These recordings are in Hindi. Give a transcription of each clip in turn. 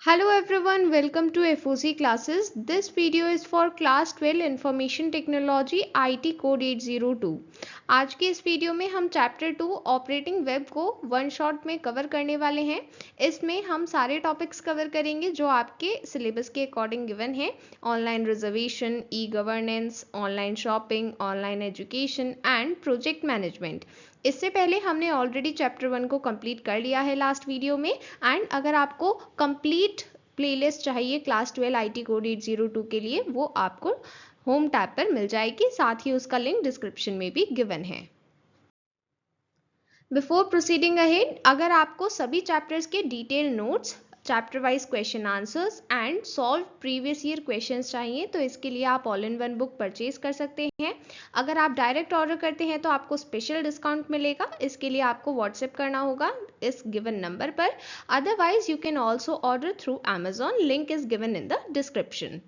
Hello everyone, welcome to FOC classes. This video is for class 12 Information Technology IT Code 802. आज के इस वीडियो में हम चैप्टर 2 ऑपरेटिंग वेब को वन शॉट में कवर करने वाले हैं। इसमें हम सारे टॉपिक्स कवर करेंगे जो आपके सिलेबस के अकॉर्डिंग गिवन है। Online reservation, E governance, online shopping, online education and project management. इससे पहले हमने ऑलरेडी चैप्टर 1 को कंप्लीट कर लिया है लास्ट वीडियो में। एंड अगर आपको कंप्लीट प्लेलिस्ट चाहिए क्लास 12 IT कोड 802 के लिए, वो आपको होम टैब पर मिल जाएगी, साथ ही उसका लिंक डिस्क्रिप्शन में भी गिवन है। बिफोर प्रोसीडिंग अहेड, अगर आपको सभी चैप्टर्स के detail notes, chapter wise question answers and solve previous year questions चाहिए तो इसके लिए आप all in one book purchase कर सकते हैं। अगर आप डायरेक्ट ऑर्डर करते हैं तो आपको स्पेशल डिस्काउंट मिलेगा। इसके लिए आपको व्हाट्सएप करना होगा इस गिवन नंबर पर। Otherwise you can also order through Amazon, link is given in the description.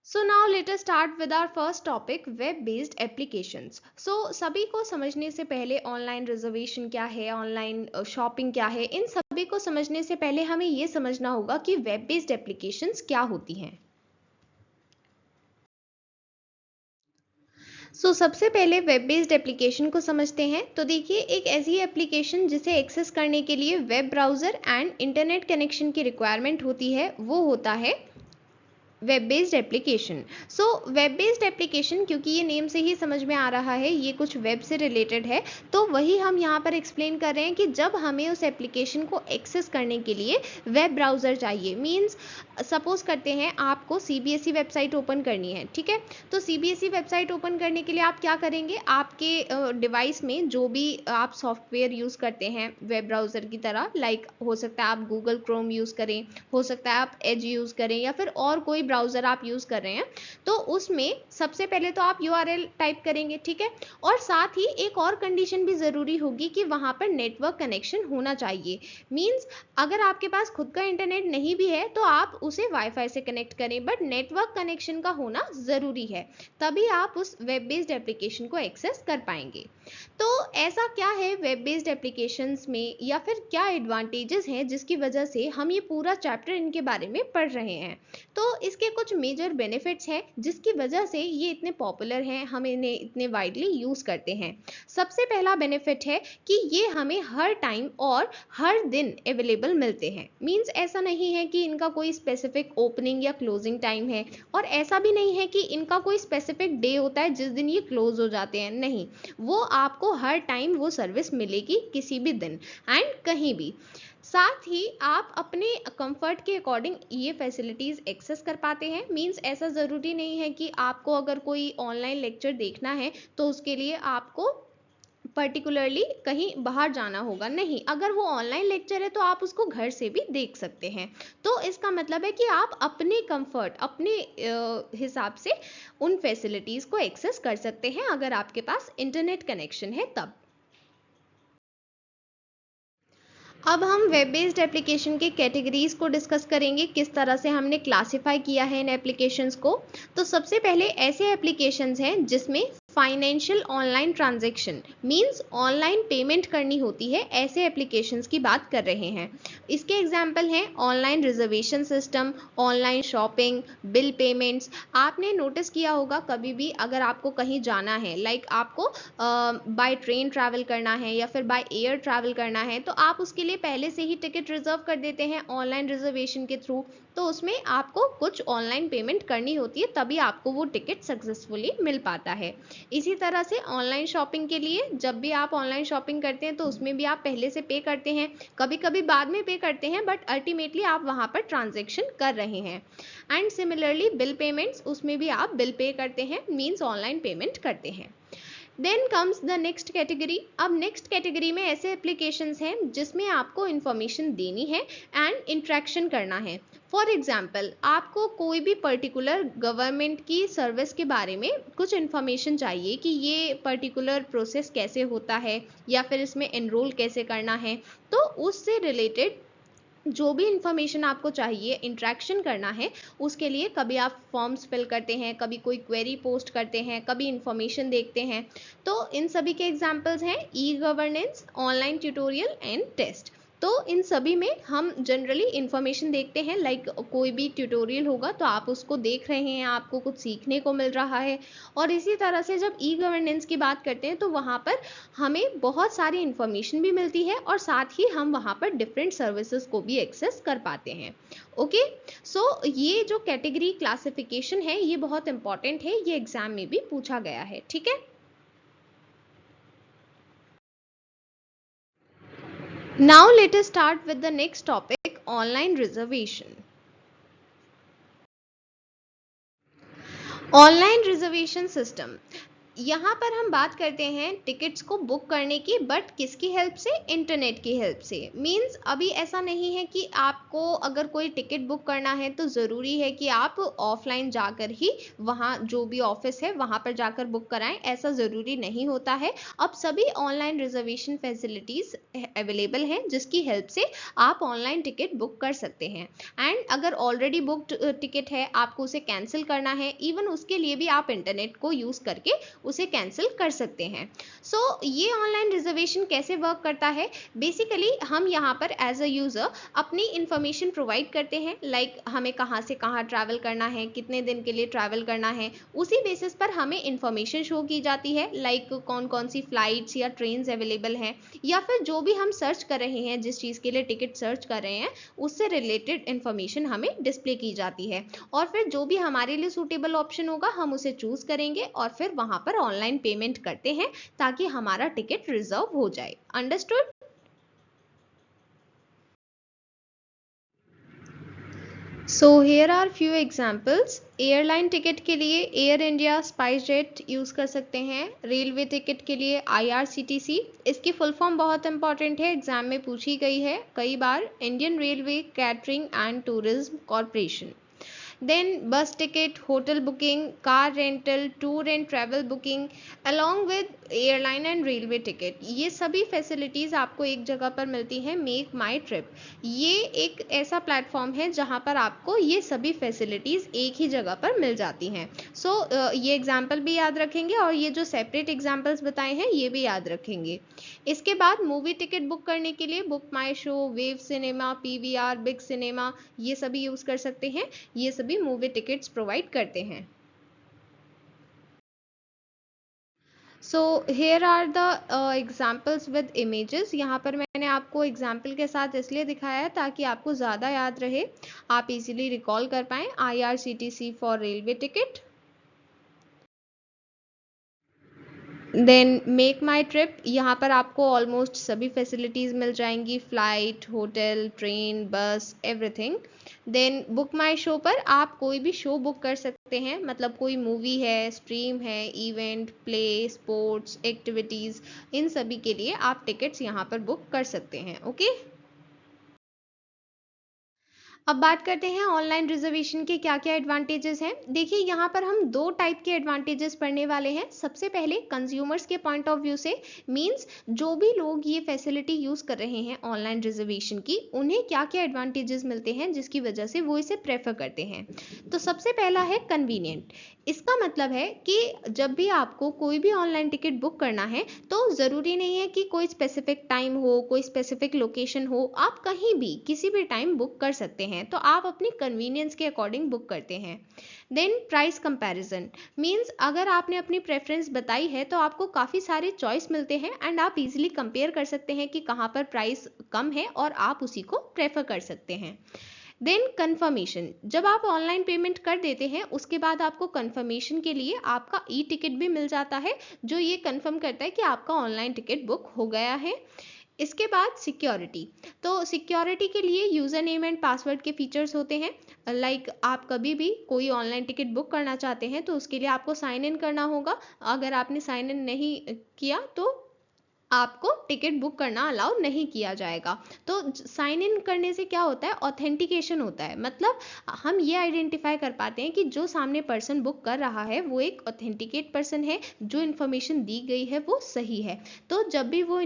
So now let us start with our first topic, web-based applications. So सभी को समझने से पहले ऑनलाइन रिजर्वेशन क्या है, ऑनलाइन शॉपिंग क्या है, इन सभी को समझने से पहले हमें ये समझना होगा कि वेब बेस्ड एप्लीकेशंस क्या होती हैं। सबसे पहले वेब बेस्ड एप्लीकेशन को समझते हैं। तो देखिए, एक ऐसी एप्लीकेशन जिसे एक्सेस करने के लिए web browser and internet connection की रिक्वायरमेंट होती है, वो होता है web based application. Web based application, क्योंकि ये नेम से ही समझ में आ रहा है ये कुछ वेब से रिलेटेड है, तो वही हम यहाँ पर एक्सप्लेन कर रहे हैं कि जब हमें उस एप्लीकेशन को एक्सेस करने के लिए वेब ब्राउज़र चाहिए। मीन्स सपोज करते हैं आपको CBSE वेबसाइट ओपन करनी है, ठीक है। तो CBSE वेबसाइट ओपन करने के लिए आप क्या करेंगे, आपके डिवाइस में जो भी आप सॉफ्टवेयर यूज़ करते हैं वेब ब्राउज़र की तरह, लाइक हो सकता है आप गूगल क्रोम यूज़ करें, हो सकता है आप एज यूज़ करें, या फिर और कोई ब्राउज़र आप यूज़ कर रहे हैं, तो उसमें सबसे पहले तो आप URL टाइप करेंगे, ठीक है। और साथ ही एक और कंडीशन भी ज़रूरी होगी कि वहाँ पर नेटवर्क कनेक्शन होना चाहिए। मीन्स अगर आपके पास खुद का इंटरनेट नहीं भी है तो आप उसे वाईफाई से कनेक्ट करें, बट नेटवर्क कनेक्शन का होना ज़रूरी है, तभी आप उस वेब बेस्ड एप्लीकेशन को एक्सेस कर पाएंगे। तो ऐसा क्या है वेब बेस्ड एप्लीकेशंस में, या फिर क्या एडवांटेजेस हैं जिसकी वजह से हम ये पूरा चैप्टर इनके बारे में पढ़ रहे हैं। तो इसके कुछ मेजर बेनिफिट्स हैं जिसकी वजह से ये इतने पॉपुलर हैं, हम इन्हें इतने वाइडली यूज़ करते हैं। सबसे पहला बेनिफिट है कि ये हमें हर टाइम और हर दिन अवेलेबल मिलते हैं। मीन्स ऐसा नहीं है कि इनका कोई स्पेसिफिक ओपनिंग या क्लोजिंग टाइम है, और ऐसा भी नहीं है कि इनका कोई स्पेसिफिक डे होता है जिस दिन ये क्लोज हो जाते हैं। नहीं, वो आपको हर टाइम वो सर्विस मिलेगी, किसी भी दिन एंड कहीं भी। साथ ही आप अपने कंफर्ट के अकॉर्डिंग ये फैसिलिटीज़ एक्सेस कर पाते हैं। मींस ऐसा ज़रूरी नहीं है कि आपको अगर कोई ऑनलाइन लेक्चर देखना है तो उसके लिए आपको पर्टिकुलरली कहीं बाहर जाना होगा। नहीं, अगर वो ऑनलाइन लेक्चर है तो आप उसको घर से भी देख सकते हैं। तो इसका मतलब है कि आप अपने कंफर्ट, अपने हिसाब से उन फैसिलिटीज़ को एक्सेस कर सकते हैं अगर आपके पास इंटरनेट कनेक्शन है तब। अब हम वेब बेस्ड एप्लीकेशन के कैटेगरीज को डिस्कस करेंगे, किस तरह से हमने क्लासिफाई किया है इन एप्लीकेशंस को। तो सबसे पहले ऐसे एप्लीकेशंस हैं जिसमें financial online transaction means online payment करनी होती है, ऐसे एप्लीकेशंस की बात कर रहे हैं। इसके एग्जांपल हैं online reservation system, online shopping, bill payments. आपने नोटिस किया होगा कभी भी अगर आपको कहीं जाना है, लाइक आपको बाय ट्रेन ट्रैवल करना है या फिर बाय एयर ट्रैवल करना है, तो आप उसके लिए पहले से ही टिकट रिजर्व कर देते हैं ऑनलाइन रिजर्वेशन के थ्रू। तो उसमें आपको कुछ ऑनलाइन पेमेंट करनी होती है, तभी आपको वो टिकट सक्सेसफुली मिल पाता है। इसी तरह से ऑनलाइन शॉपिंग के लिए जब भी आप ऑनलाइन शॉपिंग करते हैं तो उसमें भी आप पहले से पे करते हैं, कभी कभी बाद में पे करते हैं, बट अल्टीमेटली आप वहाँ पर ट्रांजेक्शन कर रहे हैं। एंड सिमिलरली बिल पेमेंट्स, उसमें भी आप बिल पे करते हैं, मीन्स ऑनलाइन पेमेंट करते हैं। Then comes the next category. अब नेक्स्ट कैटेगरी में ऐसे एप्लीकेशंस हैं जिसमें आपको इन्फॉर्मेशन देनी है एंड इंट्रैक्शन करना है। फॉर एग्जाम्पल, आपको कोई भी पर्टिकुलर गवर्नमेंट की सर्विस के बारे में कुछ इन्फॉर्मेशन चाहिए कि ये पर्टिकुलर प्रोसेस कैसे होता है, या फिर इसमें एनरोल कैसे करना है। तो उससे रिलेटेड जो भी इंफॉर्मेशन आपको चाहिए, इंट्रैक्शन करना है, उसके लिए कभी आप फॉर्म्स फिल करते हैं, कभी कोई क्वेरी पोस्ट करते हैं, कभी इंफॉर्मेशन देखते हैं। तो इन सभी के एग्जांपल्स हैं e governance, online tutorial and test. तो इन सभी में हम जनरली इंफॉर्मेशन देखते हैं, लाइक कोई भी ट्यूटोरियल होगा तो आप उसको देख रहे हैं, आपको कुछ सीखने को मिल रहा है। और इसी तरह से जब ई गवर्नेंस की बात करते हैं तो वहाँ पर हमें बहुत सारी इंफॉर्मेशन भी मिलती है और साथ ही हम वहाँ पर डिफरेंट सर्विसेज को भी एक्सेस कर पाते हैं। ओके, सो ये जो कैटेगरी क्लासिफिकेशन है ये बहुत इंपॉर्टेंट है, ये एग्जाम में भी पूछा गया है। ठीक है, now let us start with the next topic, online reservation. Online reservation system, यहाँ पर हम बात करते हैं टिकट्स को बुक करने की, बट किसकी हेल्प से? इंटरनेट की हेल्प से। मींस अभी ऐसा नहीं है कि आपको अगर कोई टिकट बुक करना है तो ज़रूरी है कि आप ऑफलाइन जाकर ही वहाँ जो भी ऑफिस है वहाँ पर जाकर बुक कराएं, ऐसा ज़रूरी नहीं होता है। अब सभी ऑनलाइन रिजर्वेशन फैसिलिटीज़ अवेलेबल हैं जिसकी हेल्प से आप ऑनलाइन टिकट बुक कर सकते हैं। एंड अगर ऑलरेडी बुक्ड टिकट है, आपको उसे कैंसिल करना है, इवन उसके लिए भी आप इंटरनेट को यूज़ करके उसे कैंसिल कर सकते हैं। सो ये ऑनलाइन रिजर्वेशन कैसे वर्क करता है? बेसिकली हम यहाँ पर एज अ यूज़र अपनी इंफॉर्मेशन प्रोवाइड करते हैं, लाइक हमें कहाँ से कहाँ ट्रैवल करना है, कितने दिन के लिए ट्रैवल करना है, उसी बेसिस पर हमें इंफॉर्मेशन शो की जाती है, लाइक कौन कौन सी फ्लाइट्स या ट्रेन्स अवेलेबल हैं, या फिर जो भी हम सर्च कर रहे हैं, जिस चीज़ के लिए टिकट सर्च कर रहे हैं उससे रिलेटेड इंफॉर्मेशन हमें डिस्प्ले की जाती है। और फिर जो भी हमारे लिए सूटेबल ऑप्शन होगा हम उसे चूज़ करेंगे और फिर वहाँ पर ऑनलाइन पेमेंट करते हैं ताकि हमारा टिकट रिजर्व हो जाए। Understood? So here are few examples. Airline ticket के लिए Air India, SpiceJet use कर सकते हैं। रेलवे टिकट के लिए IRCTC, इसकी फुल फॉर्म बहुत इंपॉर्टेंट है, एग्जाम में पूछी गई है कई बार, Indian railway catering and tourism corporation. Then bus ticket, hotel booking, car rental, tour and travel booking along with airline and railway ticket, ये सभी फैसिलिटीज़ आपको एक जगह पर मिलती हैं। मेक माई ट्रिप, ये एक ऐसा प्लेटफॉर्म है जहाँ पर आपको ये सभी फैसिलिटीज़ एक ही जगह पर मिल जाती हैं। सो ये एग्जाम्पल भी याद रखेंगे और ये जो सेपरेट एग्जाम्पल्स बताए हैं ये भी याद रखेंगे। इसके बाद मूवी टिकट बुक करने के लिए बुक माई show, Wave cinema, PVR, Big cinema, ये सभी यूज़ कर सकते हैं, ये सभी मूवी टिकट्स प्रोवाइड करते हैं। So here are the examples with images, यहाँ पर मैंने आपको एग्जाम्पल के साथ इसलिए दिखाया है ताकि आपको ज़्यादा याद रहे, आप इजीली रिकॉल कर पाएँ। IRCTC for railway ticket, then Make My Trip, यहाँ पर आपको ऑलमोस्ट सभी फैसिलिटीज़ मिल जाएंगी, flight, hotel, train, bus, everything. Then Book माई शो पर आप कोई भी शो बुक कर सकते हैं, मतलब कोई मूवी है, स्ट्रीम है, इवेंट, प्ले, स्पोर्ट्स, एक्टिविटीज़, इन सभी के लिए आप टिकट्स यहाँ पर बुक कर सकते हैं। ओके, अब बात करते हैं ऑनलाइन रिजर्वेशन के क्या क्या एडवांटेजेस हैं। देखिए यहाँ पर हम दो टाइप के एडवांटेजेस पढ़ने वाले हैं। सबसे पहले कंज्यूमर्स के पॉइंट ऑफ व्यू से, मींस जो भी लोग ये फैसिलिटी यूज़ कर रहे हैं ऑनलाइन रिजर्वेशन की, उन्हें क्या क्या एडवांटेजेस मिलते हैं जिसकी वजह से वो इसे प्रेफर करते हैं। तो सबसे पहला है कन्वीनियंट। इसका मतलब है कि जब भी आपको कोई भी ऑनलाइन टिकट बुक करना है तो ज़रूरी नहीं है कि कोई स्पेसिफिक टाइम हो, कोई स्पेसिफिक लोकेशन हो, आप कहीं भी किसी भी टाइम बुक कर सकते हैं, तो आप अपनी कन्वीनियंस के अकॉर्डिंग बुक करते हैं। देन प्राइस कंपैरिजन, मींस अगर आपने अपनी प्रेफरेंस बताई है तो आपको काफ़ी सारे चॉइस मिलते हैं एंड आप इजीली कंपेयर कर सकते हैं कि कहाँ पर प्राइस कम है और आप उसी को प्रेफर कर सकते हैं। देन कंफर्मेशन, जब आप ऑनलाइन पेमेंट कर देते हैं उसके बाद आपको कंफर्मेशन के लिए आपका टिकट भी मिल जाता है जो ये कंफर्म करता है कि आपका ऑनलाइन टिकट बुक हो गया है। इसके बाद सिक्योरिटी, तो सिक्योरिटी के लिए यूज़र नेम एंड पासवर्ड के फीचर्स होते हैं, लाइक आप कभी भी कोई ऑनलाइन टिकट बुक करना चाहते हैं तो उसके लिए आपको साइन इन करना होगा। अगर आपने साइन इन नहीं किया तो आपको टिकट बुक करना अलाउ नहीं किया जाएगा। तो साइन इन करने से क्या होता है, ऑथेंटिकेशन होता है, मतलब हम ये आइडेंटिफाई कर पाते हैं कि जो सामने पर्सन बुक कर रहा है वो एक ऑथेंटिकेट पर्सन है, जो इन्फॉर्मेशन दी गई है वो सही है। तो जब भी वो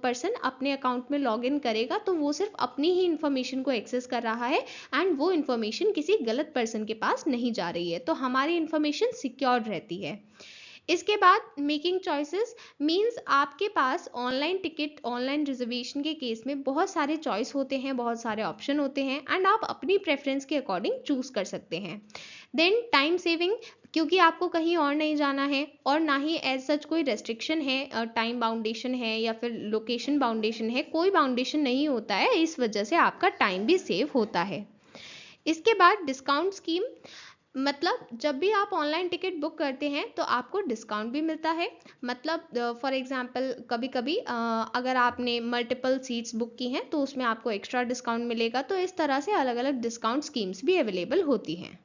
पर्सन अपने अकाउंट में लॉग इन करेगा तो वो सिर्फ अपनी ही इन्फॉर्मेशन को एक्सेस कर रहा है एंड वो इन्फॉर्मेशन किसी गलत पर्सन के पास नहीं जा रही है, तो हमारी इन्फॉर्मेशन सिक्योर रहती है। इसके बाद मेकिंग चॉइसेस मींस आपके पास ऑनलाइन टिकट ऑनलाइन रिजर्वेशन के केस में बहुत सारे चॉइस होते हैं, बहुत सारे ऑप्शन होते हैं एंड आप अपनी प्रेफरेंस के अकॉर्डिंग चूज कर सकते हैं। देन टाइम सेविंग, क्योंकि आपको कहीं और नहीं जाना है और ना ही एज सच कोई रेस्ट्रिक्शन है, टाइम बाउंडेशन है या फिर लोकेशन बाउंडेशन है, कोई बाउंडेशन नहीं होता है, इस वजह से आपका टाइम भी सेव होता है। इसके बाद डिस्काउंट स्कीम, मतलब जब भी आप ऑनलाइन टिकट बुक करते हैं तो आपको डिस्काउंट भी मिलता है। मतलब फॉर एग्जांपल कभी कभी अगर आपने मल्टीपल सीट्स बुक की हैं तो उसमें आपको एक्स्ट्रा डिस्काउंट मिलेगा। तो इस तरह से अलग अलग डिस्काउंट स्कीम्स भी अवेलेबल होती हैं।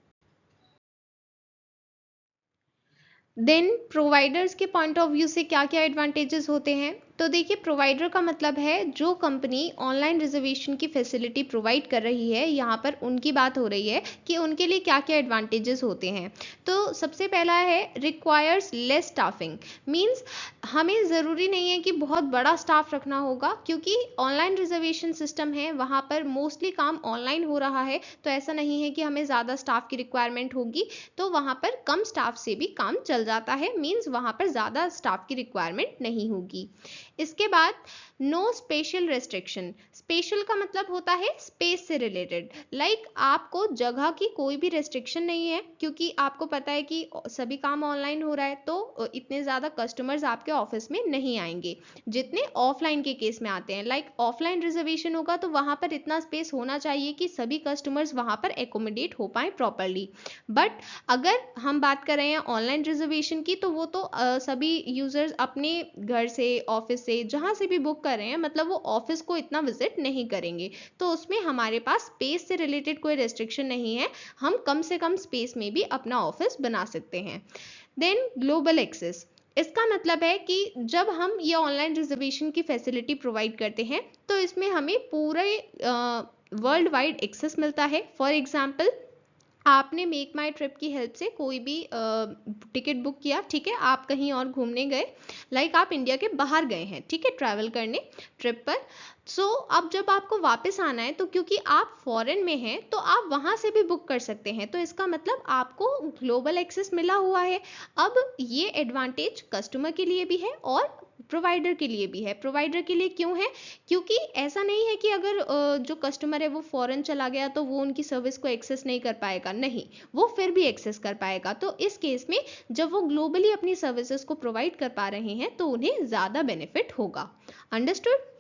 देन प्रोवाइडर्स के पॉइंट ऑफ व्यू से क्या क्या एडवांटेजेस होते हैं, तो देखिए प्रोवाइडर का मतलब है जो कंपनी ऑनलाइन रिजर्वेशन की फैसिलिटी प्रोवाइड कर रही है, यहाँ पर उनकी बात हो रही है कि उनके लिए क्या क्या एडवांटेजेस होते हैं। तो सबसे पहला है रिक्वायर्स लेस स्टाफिंग, मींस हमें ज़रूरी नहीं है कि बहुत बड़ा स्टाफ रखना होगा, क्योंकि ऑनलाइन रिजर्वेशन सिस्टम है वहाँ पर मोस्टली काम ऑनलाइन हो रहा है, तो ऐसा नहीं है कि हमें ज़्यादा स्टाफ की रिक्वायरमेंट होगी। तो वहाँ पर कम स्टाफ से भी काम चल जाता है, मींस वहाँ पर ज़्यादा स्टाफ की रिक्वायरमेंट नहीं होगी। इसके बाद नो स्पेशल रेस्ट्रिक्शन, स्पेशल का मतलब होता है स्पेस से रिलेटेड, लाइक आपको जगह की कोई भी रेस्ट्रिक्शन नहीं है, क्योंकि आपको पता है कि सभी काम ऑनलाइन हो रहा है, तो इतने ज़्यादा कस्टमर्स आपके ऑफिस में नहीं आएंगे जितने ऑफलाइन के केस में आते हैं। लाइक ऑफलाइन रिजर्वेशन होगा तो वहाँ पर इतना स्पेस होना चाहिए कि सभी कस्टमर्स वहाँ पर एकोमोडेट हो पाए प्रॉपरली। बट अगर हम बात कर रहे हैं ऑनलाइन रिजर्वेशन की, तो वो तो सभी यूजर्स अपने घर से ऑफिस से जहाँ से भी बुक कर रहे हैं, मतलब वो ऑफिस को इतना विजिट नहीं करेंगे, तो उसमें हमारे पास स्पेस से रिलेटेड कोई रेस्ट्रिक्शन नहीं है, हम कम से कम स्पेस में भी अपना ऑफिस बना सकते हैं। देन ग्लोबल एक्सेस, इसका मतलब है कि जब हम ये ऑनलाइन रिजर्वेशन की फैसिलिटी प्रोवाइड करते हैं तो इसमें हमें पूरे वर्ल्ड वाइड एक्सेस मिलता है। फॉर एग्जाम्पल आपने मेक माई ट्रिप की हेल्प से कोई भी टिकट बुक किया, ठीक है, आप कहीं और घूमने गए, लाइक आप इंडिया के बाहर गए हैं, ठीक है, ट्रैवल करने ट्रिप पर। सो अब जब आपको वापस आना है तो क्योंकि आप फॉरेन में हैं तो आप वहाँ से भी बुक कर सकते हैं, तो इसका मतलब आपको ग्लोबल एक्सेस मिला हुआ है। अब ये एडवांटेज कस्टमर के लिए भी है और प्रोवाइडर के लिए भी है। प्रोवाइडर के लिए क्यों है, क्योंकि ऐसा नहीं है कि अगर जो कस्टमर है वो फॉरेन चला गया तो वो उनकी सर्विस को एक्सेस नहीं कर पाएगा, नहीं, वो फिर भी एक्सेस कर पाएगा। तो इस केस में जब वो ग्लोबली अपनी सर्विसेज को प्रोवाइड कर पा रहे हैं तो उन्हें ज़्यादा बेनिफिट होगा। अंडरस्टूड।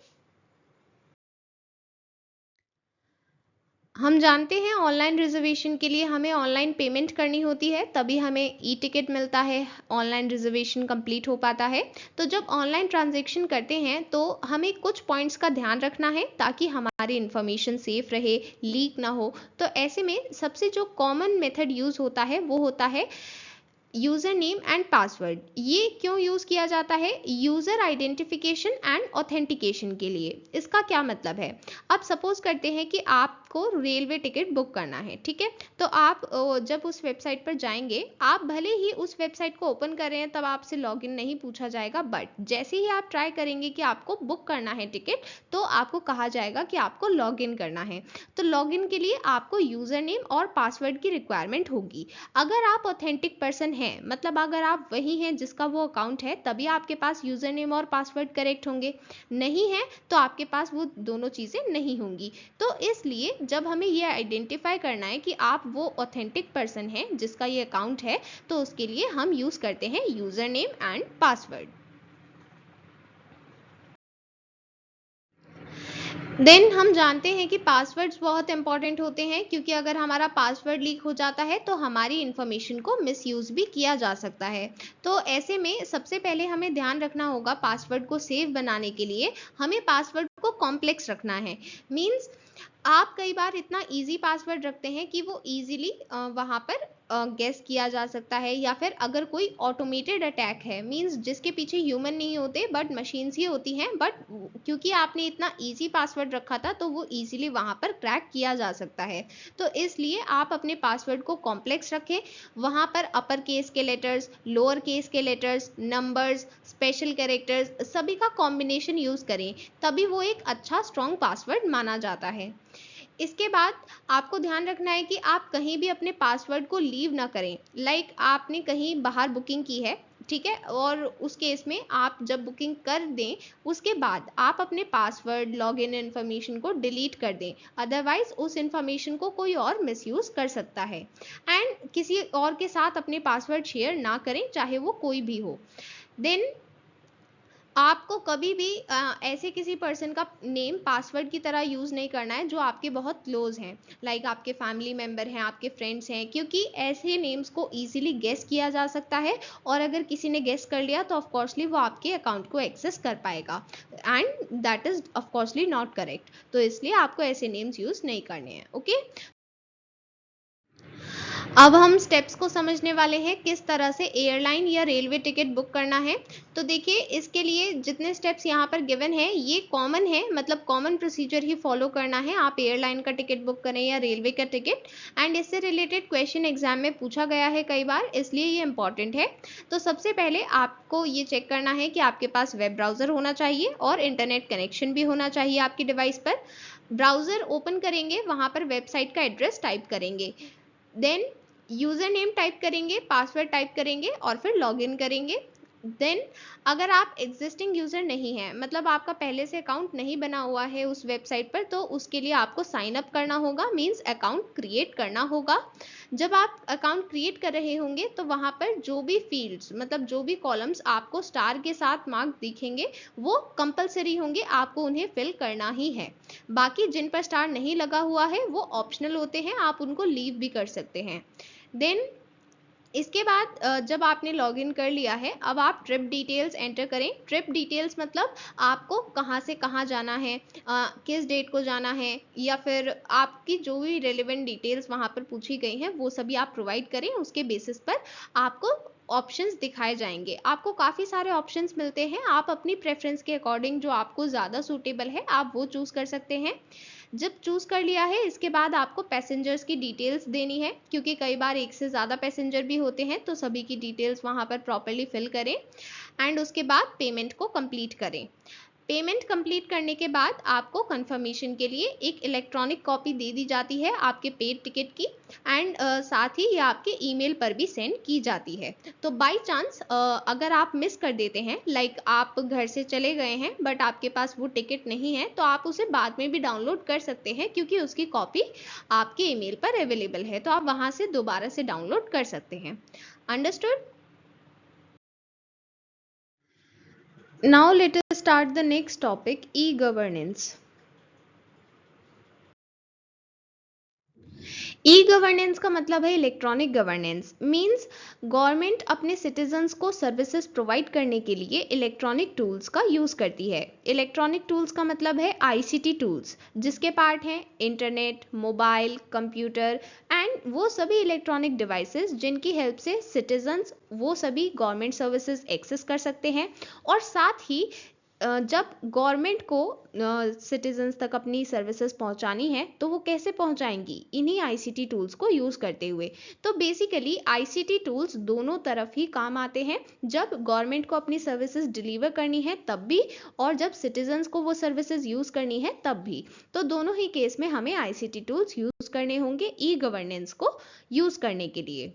हम जानते हैं ऑनलाइन रिजर्वेशन के लिए हमें ऑनलाइन पेमेंट करनी होती है, तभी हमें ई टिकट मिलता है, ऑनलाइन रिजर्वेशन कंप्लीट हो पाता है। तो जब ऑनलाइन ट्रांजैक्शन करते हैं तो हमें कुछ पॉइंट्स का ध्यान रखना है ताकि हमारी इन्फॉर्मेशन सेफ रहे, लीक ना हो। तो ऐसे में सबसे जो कॉमन मेथड यूज़ होता है वो होता है यूज़र नेम एंड पासवर्ड। ये क्यों यूज़ किया जाता है, यूज़र आइडेंटिफिकेशन एंड ऑथेंटिकेशन के लिए। इसका क्या मतलब है, अब सपोज करते हैं कि आपको रेलवे टिकट बुक करना है, ठीक है, तो आप जब उस वेबसाइट पर जाएंगे, आप भले ही उस वेबसाइट को ओपन कर रहे हैं तब आपसे लॉगिन नहीं पूछा जाएगा, बट जैसे ही आप ट्राई करेंगे कि आपको बुक करना है टिकट तो आपको कहा जाएगा कि आपको लॉगिन करना है। तो लॉगिन के लिए आपको यूज़र नेम और पासवर्ड की रिक्वायरमेंट होगी। अगर आप ऑथेंटिक पर्सन हैं, मतलब अगर आप वही हैं जिसका वो अकाउंट है, तभी आपके पास यूजर नेम और पासवर्ड करेक्ट होंगे, नहीं है तो आपके पास वो दोनों चीजें नहीं होंगी। तो इसलिए जब हमें ये आइडेंटिफाई करना है कि आप वो ऑथेंटिक पर्सन हैं जिसका ये अकाउंट है, तो उसके लिए हम यूज करते हैं user name and password. Then हम जानते हैं कि पासवर्ड्स बहुत इंपॉर्टेंट होते हैं, क्योंकि अगर हमारा पासवर्ड लीक हो जाता है तो हमारी इंफॉर्मेशन को मिसयूज भी किया जा सकता है। तो ऐसे में सबसे पहले हमें ध्यान रखना होगा, पासवर्ड को सेफ बनाने के लिए हमें पासवर्ड को कॉम्प्लेक्स रखना है। मीन्स आप कई बार इतना इजी पासवर्ड रखते हैं कि वो इजीली वहाँ पर गेस किया जा सकता है, या फिर अगर कोई ऑटोमेटेड अटैक है, मींस जिसके पीछे ह्यूमन नहीं होते बट मशीन्स ही होती हैं, बट क्योंकि आपने इतना इजी पासवर्ड रखा था तो वो इजीली वहाँ पर क्रैक किया जा सकता है। तो इसलिए आप अपने पासवर्ड को कॉम्प्लेक्स रखें, वहाँ पर अपर केस के लेटर्स, लोअर केस के लेटर्स, नंबर्स, स्पेशल कैरेक्टर्स सभी का कॉम्बिनेशन यूज़ करें, तभी वो एक अच्छा स्ट्रॉन्ग पासवर्ड माना जाता है। इसके बाद आपको ध्यान रखना है कि आप कहीं भी अपने पासवर्ड को लीव ना करें। लाइक आपने कहीं बाहर बुकिंग की है, ठीक है। और उस केस में आप जब बुकिंग कर दें उसके बाद आप अपने पासवर्ड लॉगिन इन्फॉर्मेशन को डिलीट कर दें, अदरवाइज उस इन्फॉर्मेशन को कोई और मिसयूज कर सकता है। एंड किसी और के साथ अपने पासवर्ड शेयर ना करें, चाहे वो कोई भी हो। देन आपको कभी भी ऐसे किसी पर्सन का नेम पासवर्ड की तरह यूज़ नहीं करना है जो आपके बहुत क्लोज हैं, लाइक आपके फैमिली मेम्बर हैं, आपके फ्रेंड्स हैं, क्योंकि ऐसे नेम्स को इजीली गेस किया जा सकता है और अगर किसी ने गेस कर लिया तो ऑफकोर्सली वो आपके अकाउंट को एक्सेस कर पाएगा and that is ऑफकोर्सली not correct. तो इसलिए आपको ऐसे नेम्स यूज़ नहीं करने हैं। ओके, अब हम स्टेप्स को समझने वाले हैं किस तरह से एयरलाइन या रेलवे टिकट बुक करना है। तो देखिए, इसके लिए जितने स्टेप्स यहाँ पर गिवन है ये कॉमन है, मतलब कॉमन प्रोसीजर ही फॉलो करना है, आप एयरलाइन का टिकट बुक करें या रेलवे का टिकट। एंड इससे रिलेटेड क्वेश्चन एग्जाम में पूछा गया है कई बार, इसलिए ये इंपॉर्टेंट है। तो सबसे पहले आपको ये चेक करना है कि आपके पास वेब ब्राउज़र होना चाहिए और इंटरनेट कनेक्शन भी होना चाहिए आपकी डिवाइस पर। ब्राउज़र ओपन करेंगे, वहाँ पर वेबसाइट का एड्रेस टाइप करेंगे, देन यूज़र नेम टाइप करेंगे, पासवर्ड टाइप करेंगे और फिर लॉगिन करेंगे। देन अगर आप एग्जिस्टिंग यूज़र नहीं हैं, मतलब आपका पहले से अकाउंट नहीं बना हुआ है उस वेबसाइट पर, तो उसके लिए आपको साइन अप करना होगा, मीन्स अकाउंट क्रिएट करना होगा। जब आप अकाउंट क्रिएट कर रहे होंगे तो वहाँ पर जो भी फील्ड्स, मतलब जो भी कॉलम्स आपको स्टार के साथ मार्क दिखेंगे वो कंपलसरी होंगे, आपको उन्हें फिल करना ही है। बाकी जिन पर स्टार नहीं लगा हुआ है वो ऑप्शनल होते हैं, आप उनको लीव भी कर सकते हैं। देन इसके बाद जब आपने लॉगिन कर लिया है, अब आप ट्रिप डिटेल्स एंटर करें। ट्रिप डिटेल्स मतलब आपको कहाँ से कहाँ जाना है, किस डेट को जाना है, या फिर आपकी जो भी रेलिवेंट डिटेल्स वहाँ पर पूछी गई हैं वो सभी आप प्रोवाइड करें। उसके बेसिस पर आपको ऑप्शंस दिखाए जाएंगे, आपको काफ़ी सारे ऑप्शंस मिलते हैं, आप अपनी प्रेफरेंस के अकॉर्डिंग जो आपको ज़्यादा सूटेबल है आप वो चूज़ कर सकते हैं। जब चूज़ कर लिया है इसके बाद आपको पैसेंजर्स की डिटेल्स देनी है, क्योंकि कई बार एक से ज़्यादा पैसेंजर भी होते हैं, तो सभी की डिटेल्स वहाँ पर प्रॉपर्ली फिल करें एंड उसके बाद पेमेंट को कंप्लीट करें। पेमेंट कंप्लीट करने के बाद आपको कंफर्मेशन के लिए एक इलेक्ट्रॉनिक कॉपी दे दी जाती है आपके पेड टिकट की, एंड साथ ही ये आपके ईमेल पर भी सेंड की जाती है। तो बाय चांस अगर आप मिस कर देते हैं, लाइक आप घर से चले गए हैं बट आपके पास वो टिकट नहीं है, तो आप उसे बाद में भी डाउनलोड कर सकते हैं, क्योंकि उसकी कॉपी आपके ईमेल पर अवेलेबल है, तो आप वहाँ से दोबारा से डाउनलोड कर सकते हैं। Understood? Now let us start the next topic, e-governance. E governance का मतलब है इलेक्ट्रॉनिक गवर्नेंस, मींस गवर्नमेंट अपने सिटीजन्स को सर्विसेज प्रोवाइड करने के लिए इलेक्ट्रॉनिक टूल्स का यूज़ करती है। इलेक्ट्रॉनिक टूल्स का मतलब है आईसीटी टूल्स, जिसके पार्ट हैं इंटरनेट, मोबाइल, कंप्यूटर एंड वो सभी इलेक्ट्रॉनिक डिवाइसेस जिनकी हेल्प से सिटीजन्स वो सभी गवर्नमेंट सर्विसेज एक्सेस कर सकते हैं। और साथ ही जब गवर्नमेंट को सिटीजन्स तक अपनी सर्विसेज पहुंचानी है तो वो कैसे पहुंचाएंगी, इन्हीं आईसीटी टूल्स को यूज़ करते हुए। तो बेसिकली आईसीटी टूल्स दोनों तरफ ही काम आते हैं, जब गवर्नमेंट को अपनी सर्विसेज डिलीवर करनी है तब भी, और जब सिटीजन्स को वो सर्विसेज यूज़ करनी है तब भी। तो दोनों ही केस में हमें आईसीटी टूल्स यूज़ करने होंगे ई गवर्नेंस को यूज़ करने के लिए।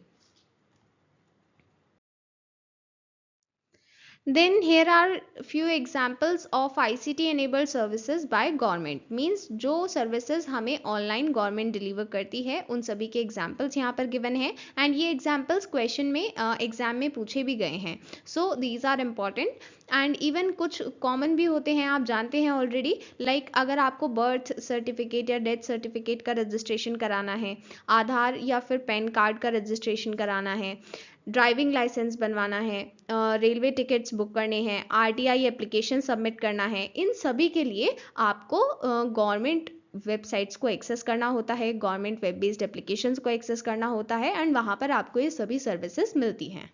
Then here are few examples of ICT enabled services by government, means जो services हमें online government deliver करती है उन सभी के examples यहाँ पर given है, and ये examples question में exam में पूछे भी गए हैं। So these are important and even कुछ common भी होते हैं, आप जानते हैं already, like अगर आपको birth certificate या death certificate का registration कराना है, आधार या फिर पैन कार्ड का registration कराना है, ड्राइविंग लाइसेंस बनवाना है, रेलवे टिकट्स बुक करने हैं, आरटीआई एप्लीकेशन सबमिट करना है, इन सभी के लिए आपको गवर्नमेंट वेबसाइट्स को एक्सेस करना होता है, गवर्नमेंट वेब बेस्ड एप्लीकेशंस को एक्सेस करना होता है, एंड वहाँ पर आपको ये सभी सर्विसेज मिलती हैं।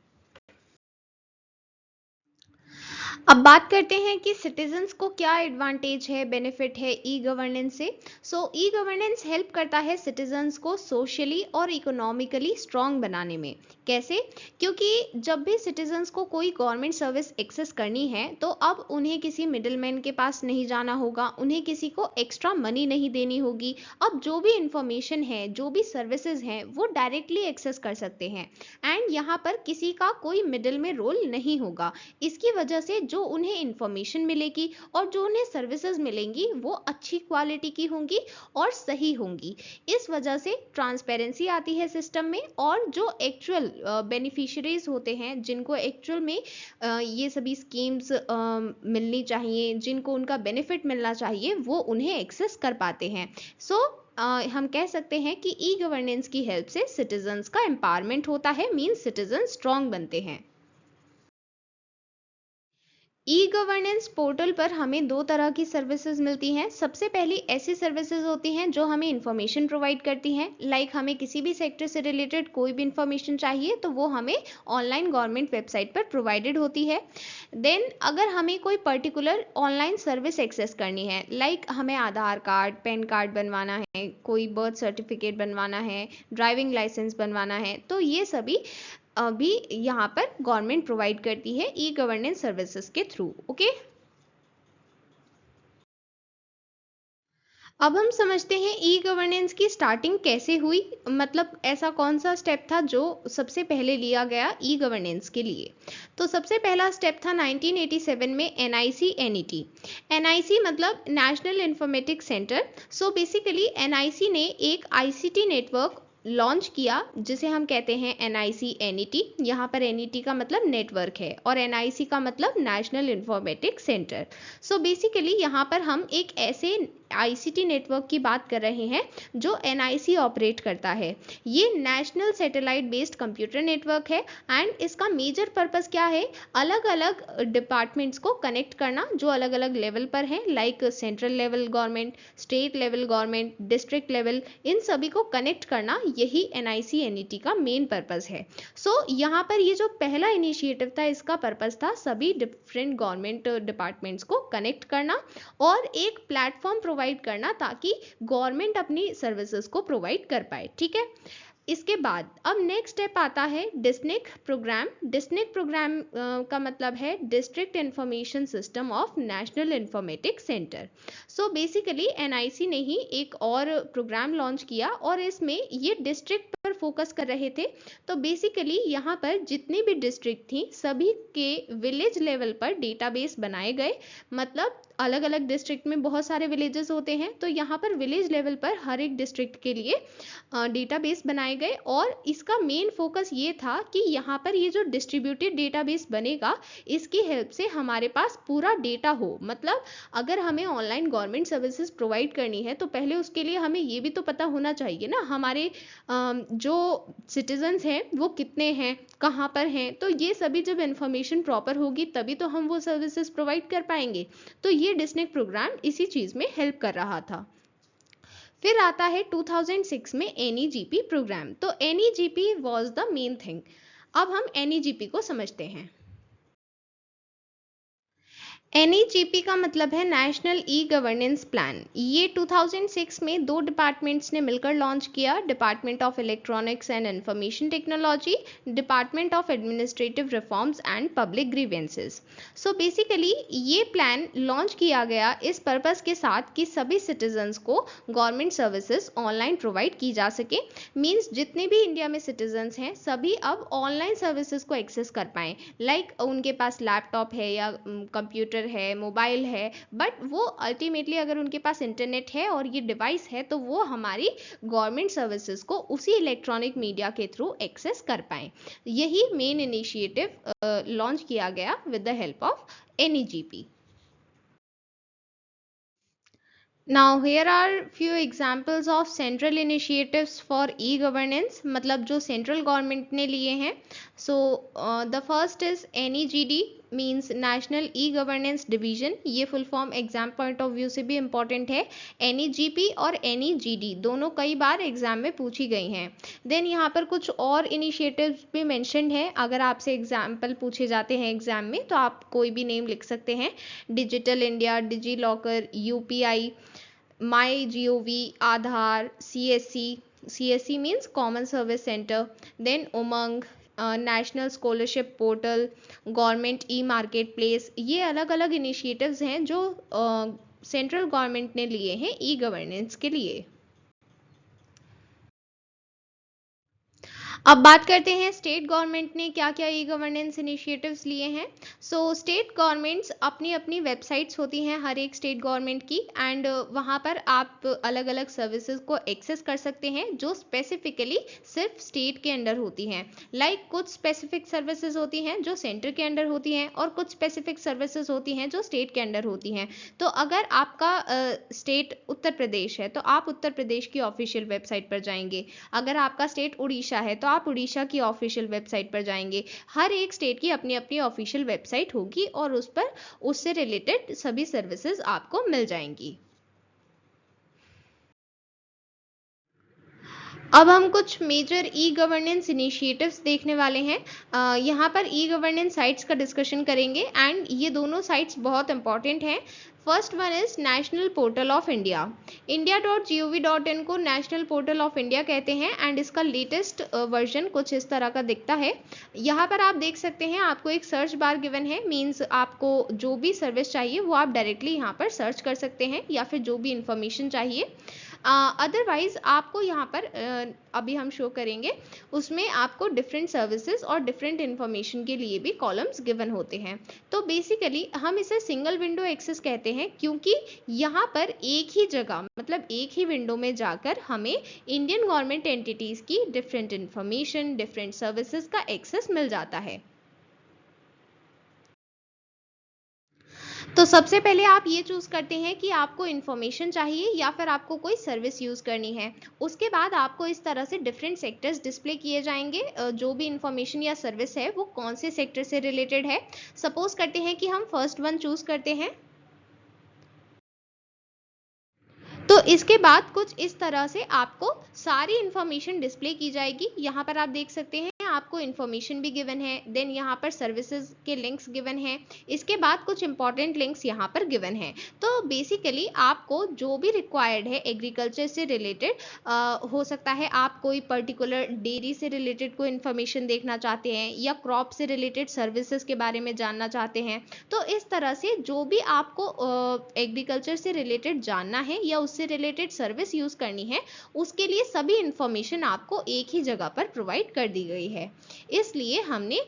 अब बात करते हैं कि सिटीजन्स को क्या एडवांटेज है, बेनिफिट है ई गवर्नेंस से। सो ई गवर्नेंस हेल्प करता है सिटीजन्स को सोशली और इकोनॉमिकली स्ट्रांग बनाने में। कैसे? क्योंकि जब भी सिटीजन्स को कोई गवर्नमेंट सर्विस एक्सेस करनी है तो अब उन्हें किसी मिडिलमैन के पास नहीं जाना होगा, उन्हें किसी को एक्स्ट्रा मनी नहीं देनी होगी। अब जो भी इंफॉर्मेशन है, जो भी सर्विसेज हैं, वो डायरेक्टली एक्सेस कर सकते हैं एंड यहाँ पर किसी का कोई मिडिल में रोल नहीं होगा। इसकी वजह से जो उन्हें इंफॉर्मेशन मिलेगी और जो उन्हें सर्विसेज मिलेंगी वो अच्छी क्वालिटी की होंगी और सही होंगी। इस वजह से ट्रांसपेरेंसी आती है सिस्टम में और जो एक्चुअल बेनिफिशरीज होते हैं, जिनको एक्चुअल में ये सभी स्कीम्स मिलनी चाहिए, जिनको उनका बेनिफिट मिलना चाहिए, वो उन्हें एक्सेस कर पाते हैं। सो हम कह सकते हैं कि ई गवर्नेंस की हेल्प से सिटीजन्स का एम्पावरमेंट होता है, मींस सिटीजन स्ट्रांग बनते हैं। ई गवर्नेंस पोर्टल पर हमें दो तरह की सर्विसेज मिलती हैं। सबसे पहली ऐसी सर्विसेज होती हैं जो हमें इंफॉर्मेशन प्रोवाइड करती हैं, लाइक हमें किसी भी सेक्टर से रिलेटेड कोई भी इंफॉर्मेशन चाहिए तो वो हमें ऑनलाइन गवर्नमेंट वेबसाइट पर प्रोवाइडेड होती है। देन अगर हमें कोई पर्टिकुलर ऑनलाइन सर्विस एक्सेस करनी है, लाइक हमें आधार कार्ड, पैन कार्ड बनवाना है, कोई बर्थ सर्टिफिकेट बनवाना है, ड्राइविंग लाइसेंस बनवाना है, तो ये सभी अभी यहाँ पर गवर्नमेंट प्रोवाइड करती है ई गवर्नेंस सर्विसेज के थ्रू। ओके, अब हम समझते हैं ई गवर्नेंस की स्टार्टिंग कैसे हुई, मतलब ऐसा कौन सा स्टेप था जो सबसे पहले लिया गया ई गवर्नेंस के लिए। तो सबसे पहला स्टेप था 1987 में एनआईसी एनईटी। एनआईसी मतलब national informatics centre. So basically NIC ने एक आईसीटी नेटवर्क लॉन्च किया जिसे हम कहते हैं एनआईसी एनईटी। यहाँ पर एनईटी का मतलब नेटवर्क है और एनआईसी का मतलब national informatics centre. So basically यहाँ पर हम एक ऐसे आईसीटी नेटवर्क की बात कर रहे हैं जो एनआईसी ऑपरेट करता है। ये national satellite based computer network है एंड इसका मेजर पर्पस क्या है? अलग अलग डिपार्टमेंट्स को कनेक्ट करना जो अलग अलग लेवल पर हैं, like central level government, state level government, district level, इन सभी को कनेक्ट करना, यही एनआईसी एनईटी का मेन पर्पस है। सो यहाँ पर ये जो पहला इनिशिएटिव था, इसका पर्पस था सभी डिफरेंट गवर्नमेंट डिपार्टमेंट्स को कनेक्ट करना और एक प्लेटफॉर्म प्रोवाइड करना ताकि गवर्नमेंट अपनी सर्विसेज को प्रोवाइड कर पाए। ठीक है, इसके बाद अब नेक्स्ट स्टेप आता है डिस्निक प्रोग्राम। डिस्निक प्रोग्राम का मतलब है district information system of national informatics centre. So basically NIC ने ही एक और प्रोग्राम लॉन्च किया और इसमें ये डिस्ट्रिक्ट पर फोकस कर रहे थे। तो बेसिकली यहाँ पर जितनी भी डिस्ट्रिक्ट थी सभी के विलेज लेवल पर डेटाबेस बनाए गए। मतलब अलग अलग डिस्ट्रिक्ट में बहुत सारे विलेजेस होते हैं, तो यहाँ पर विलेज लेवल पर हर एक डिस्ट्रिक्ट के लिए डेटाबेस बनाए गए और इसका मेन फोकस ये था कि यहाँ पर ये जो डिस्ट्रीब्यूटेड डेटाबेस बनेगा, इसकी हेल्प से हमारे पास पूरा डेटा हो। मतलब अगर हमें ऑनलाइन गवर्नमेंट सर्विसेज प्रोवाइड करनी है तो पहले उसके लिए हमें ये भी तो पता होना चाहिए ना, हमारे जो सिटीजन्स हैं वो कितने हैं, कहाँ पर हैं। तो ये सभी जब इंफॉर्मेशन प्रॉपर होगी तभी तो हम वो सर्विसेज प्रोवाइड कर पाएंगे। तो ये डिस्निक प्रोग्राम इसी चीज़ में हेल्प कर रहा था। फिर आता है 2006 में एनईजीपी प्रोग्राम। तो एनईजीपी वाज द मेन थिंग। अब हम एनईजीपी को समझते हैं। एनईजीपी का मतलब है नेशनल ई गवर्नेंस प्लान। ये 2006 में दो डिपार्टमेंट्स ने मिलकर लॉन्च किया, department of electronics and information technology, department of administrative reforms and public grievances. So basically ये प्लान लॉन्च किया गया इस पर्पस के साथ कि सभी सिटीजन्स को गवर्नमेंट सर्विसेज ऑनलाइन प्रोवाइड की जा सके। मीन्स जितने भी इंडिया में सिटीजन्स हैं सभी अब ऑनलाइन सर्विसेज को एक्सेस कर पाएँ। लाइक उनके पास लैपटॉप है या कंप्यूटर है, मोबाइल है, बट वो अल्टीमेटली अगर उनके पास इंटरनेट है और ये डिवाइस है तो वो हमारी गवर्नमेंट सर्विसेज को उसी इलेक्ट्रॉनिक मीडिया के थ्रू एक्सेस कर पाएँ। यही मेन इनिशिएटिव लॉन्च किया गया with the help of NeGP. Now here are few examples of central initiatives for e-governance, मतलब जो सेंट्रल गवर्नमेंट ने लिए हैं। So the first is NEGD, means national e governance division, ये full form exam point of view से भी इम्पॉर्टेंट है। NEGP और NEGD दोनों कई बार एग्जाम में पूछी गई हैं। देन यहाँ पर कुछ और इनिशिएटिव्स भी मेंशन्ड है, अगर आपसे एग्जाम्पल पूछे जाते हैं एग्जाम में तो आप कोई भी नेम लिख सकते हैं। Digital India, DigiLocker, UPI, MyGov, Aadhaar, CSC means common service centre, then Umang, national scholarship portal, government e marketplace, ये अलग अलग इनिशिएटिव्स हैं जो सेंट्रल गवर्नमेंट ने लिए हैं ई गवर्नेंस के लिए। अब बात करते हैं स्टेट गवर्नमेंट ने क्या क्या ई गवर्नेंस इनिशिएटिव्स लिए हैं। सो स्टेट गवर्नमेंट्स अपनी अपनी वेबसाइट्स होती हैं हर एक स्टेट गवर्नमेंट की, एंड वहाँ पर आप अलग अलग सर्विसेज को एक्सेस कर सकते हैं जो स्पेसिफिकली सिर्फ स्टेट के अंडर होती हैं। लाइक कुछ स्पेसिफिक सर्विसेज होती हैं जो सेंटर के अंडर होती हैं और कुछ स्पेसिफिक सर्विसेज होती हैं जो स्टेट के अंडर होती हैं। तो अगर आपका स्टेट उत्तर प्रदेश है तो आप उत्तर प्रदेश की ऑफिशियल वेबसाइट पर जाएंगे, अगर आपका स्टेट उड़ीसा है तो आप उड़ीसा की ऑफिशियल वेबसाइट पर जाएंगे। हर एक स्टेट की अपनी अपनी ऑफिशियल वेबसाइट होगी और उस पर उससे रिलेटेड सभी सर्विसेज आपको मिल जाएंगी। अब हम कुछ मेजर ई गवर्नेंस इनिशिएटिव्स देखने वाले हैं। यहाँ पर ई गवर्नेंस साइट्स का डिस्कशन करेंगे एंड ये दोनों साइट्स बहुत इंपॉर्टेंट हैं। First one is national portal of India. India.gov.in को नेशनल पोर्टल ऑफ इंडिया कहते हैं एंड इसका लेटेस्ट वर्जन कुछ इस तरह का दिखता है। यहाँ पर आप देख सकते हैं आपको एक सर्च बार गिवन है, मीन्स आपको जो भी सर्विस चाहिए वो आप डायरेक्टली यहाँ पर सर्च कर सकते हैं या फिर जो भी इंफॉर्मेशन चाहिए। अदरवाइज आपको यहाँ पर अभी हम शो करेंगे उसमें आपको डिफरेंट सर्विसेज और डिफरेंट इंफॉर्मेशन के लिए भी कॉलम्स गिवन होते हैं। तो बेसिकली हम इसे सिंगल विंडो एक्सेस कहते हैं क्योंकि यहाँ पर एक ही जगह मतलब एक ही विंडो में जाकर हमें इंडियन गवर्नमेंट एंटिटीज की डिफरेंट इंफॉर्मेशन, डिफरेंट सर्विसेज का एक्सेस मिल जाता है। तो सबसे पहले आप ये चूज करते हैं कि आपको इन्फॉर्मेशन चाहिए या फिर आपको कोई सर्विस यूज करनी है। उसके बाद आपको इस तरह से डिफरेंट सेक्टर्स डिस्प्ले किए जाएंगे, जो भी इन्फॉर्मेशन या सर्विस है वो कौन से सेक्टर से रिलेटेड है। सपोज करते हैं कि हम फर्स्ट वन चूज करते हैं, तो इसके बाद कुछ इस तरह से आपको सारी इंफॉर्मेशन डिस्प्ले की जाएगी। यहाँ पर आप देख सकते हैं आपको इन्फॉर्मेशन भी गिवन है, देन यहाँ पर सर्विसेज के लिंक्स गिवन है, इसके बाद कुछ इंपॉर्टेंट लिंक्स यहाँ पर गिवन है। तो बेसिकली आपको जो भी रिक्वायर्ड है एग्रीकल्चर से रिलेटेड, हो सकता है आप कोई पर्टिकुलर डेयरी से रिलेटेड कोई इन्फॉर्मेशन देखना चाहते हैं या क्रॉप से रिलेटेड सर्विसेज के बारे में जानना चाहते हैं, तो इस तरह से जो भी आपको एग्रीकल्चर से रिलेटेड जानना है या उससे रिलेटेड सर्विस यूज करनी है उसके लिए सभी इंफॉर्मेशन आपको एक ही जगह पर प्रोवाइड कर दी गई है। इसलिए हमने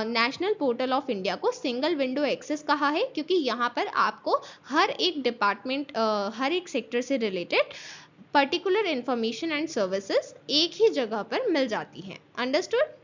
नेशनल पोर्टल ऑफ इंडिया को सिंगल विंडो एक्सेस कहा है क्योंकि यहाँ पर आपको हर एक डिपार्टमेंट, हर एक सेक्टर से related particular information and services एक ही जगह पर मिल जाती हैं। Understood?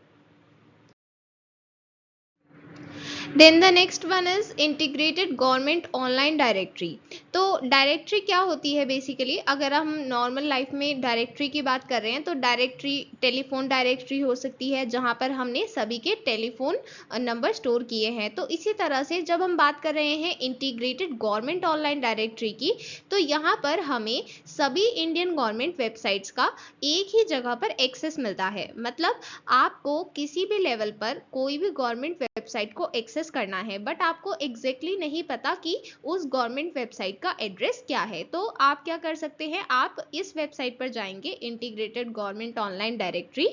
Then the next one is integrated government online directory. तो डायरेक्टरी क्या होती है बेसिकली, अगर हम नॉर्मल लाइफ में डायरेक्टरी की बात कर रहे हैं तो डायरेक्टरी टेलीफोन डायरेक्टरी हो सकती है जहां पर हमने सभी के टेलीफोन नंबर स्टोर किए हैं। तो इसी तरह से जब हम बात कर रहे हैं इंटीग्रेटेड गवर्नमेंट ऑनलाइन डायरेक्टरी की, तो यहाँ पर हमें सभी इंडियन गवर्नमेंट वेबसाइट्स का एक ही जगह पर एक्सेस मिलता है। मतलब आपको किसी भी लेवल पर कोई भी गवर्नमेंट वेबसाइट को एक्सेस करना है बट आपको एग्जैक्टली नहीं पता कि उस गवर्नमेंट वेबसाइट का एड्रेस क्या है, तो आप क्या कर सकते हैं, आप इस वेबसाइट पर जाएंगे integrated government online directory,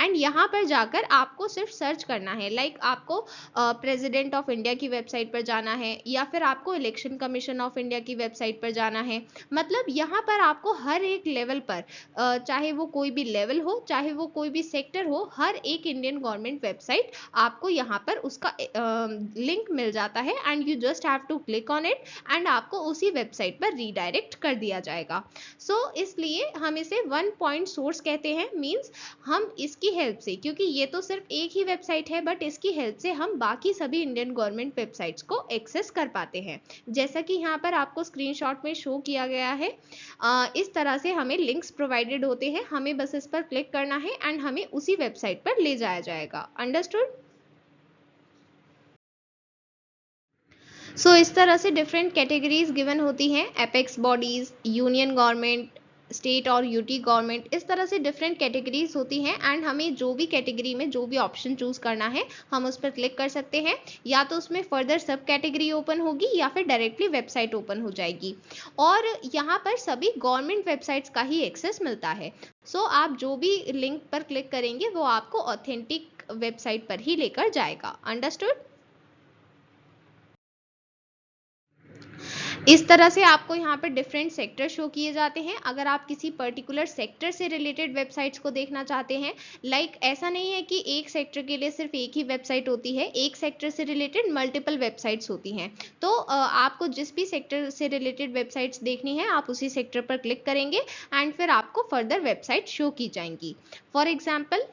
and यहाँ पर जाकर आपको सिर्फ सर्च करना है। लाइक आपको प्रेसिडेंट ऑफ इंडिया की वेबसाइट पर जाना है या फिर आपको इलेक्शन कमीशन ऑफ इंडिया की वेबसाइट पर जाना है। मतलब यहाँ पर आपको हर एक लेवल पर, चाहे वो कोई भी लेवल हो चाहे वो कोई भी सेक्टर हो, हर एक इंडियन गवर्नमेंट वेबसाइट आपको यहाँ पर उसका लिंक मिल जाता है and you just have to click on it and आपको उसी वेबसाइट पर रीडायरेक्ट कर दिया जाएगा। सो इसलिए हम इसे वन पॉइंट सोर्स कहते हैं। मींस हम इसकी हेल्प से, क्योंकि ये तो सिर्फ एक ही वेबसाइट है बट इसकी हेल्प से हम बाकी सभी इंडियन गवर्नमेंट वेबसाइट्स को एक्सेस कर पाते हैं, जैसा कि यहाँ पर आपको स्क्रीनशॉट में शो किया गया है। इस तरह से हमें लिंक्स प्रोवाइडेड होते हैं, हमें बस इस पर क्लिक करना है एंड हमें उसी वेबसाइट पर ले जाया जाएगा। अंडरस्टूड? सो इस तरह से डिफरेंट कैटेगरीज गिवन होती हैं, apex bodies, union government, state और यूटी गवर्नमेंट, इस तरह से डिफरेंट कैटेगरीज होती हैं। एंड हमें जो भी कैटेगरी में जो भी ऑप्शन चूज करना है हम उस पर क्लिक कर सकते हैं, या तो उसमें फर्दर सब कैटेगरी ओपन होगी या फिर डायरेक्टली वेबसाइट ओपन हो जाएगी। और यहाँ पर सभी गवर्नमेंट वेबसाइट्स का ही एक्सेस मिलता है। सो आप जो भी लिंक पर क्लिक करेंगे वो आपको ऑथेंटिक वेबसाइट पर ही लेकर जाएगा। अंडरस्टूड? इस तरह से आपको यहाँ पर डिफरेंट सेक्टर शो किए जाते हैं। अगर आप किसी पर्टिकुलर सेक्टर से रिलेटेड वेबसाइट्स को देखना चाहते हैं, लाइक ऐसा नहीं है कि एक सेक्टर के लिए सिर्फ एक ही वेबसाइट होती है, एक सेक्टर से रिलेटेड मल्टीपल वेबसाइट्स होती हैं। तो आपको जिस भी सेक्टर से रिलेटेड वेबसाइट्स देखनी है आप उसी सेक्टर पर क्लिक करेंगे एंड फिर आपको फर्दर वेबसाइट शो की जाएंगी। फॉर एग्जाम्पल,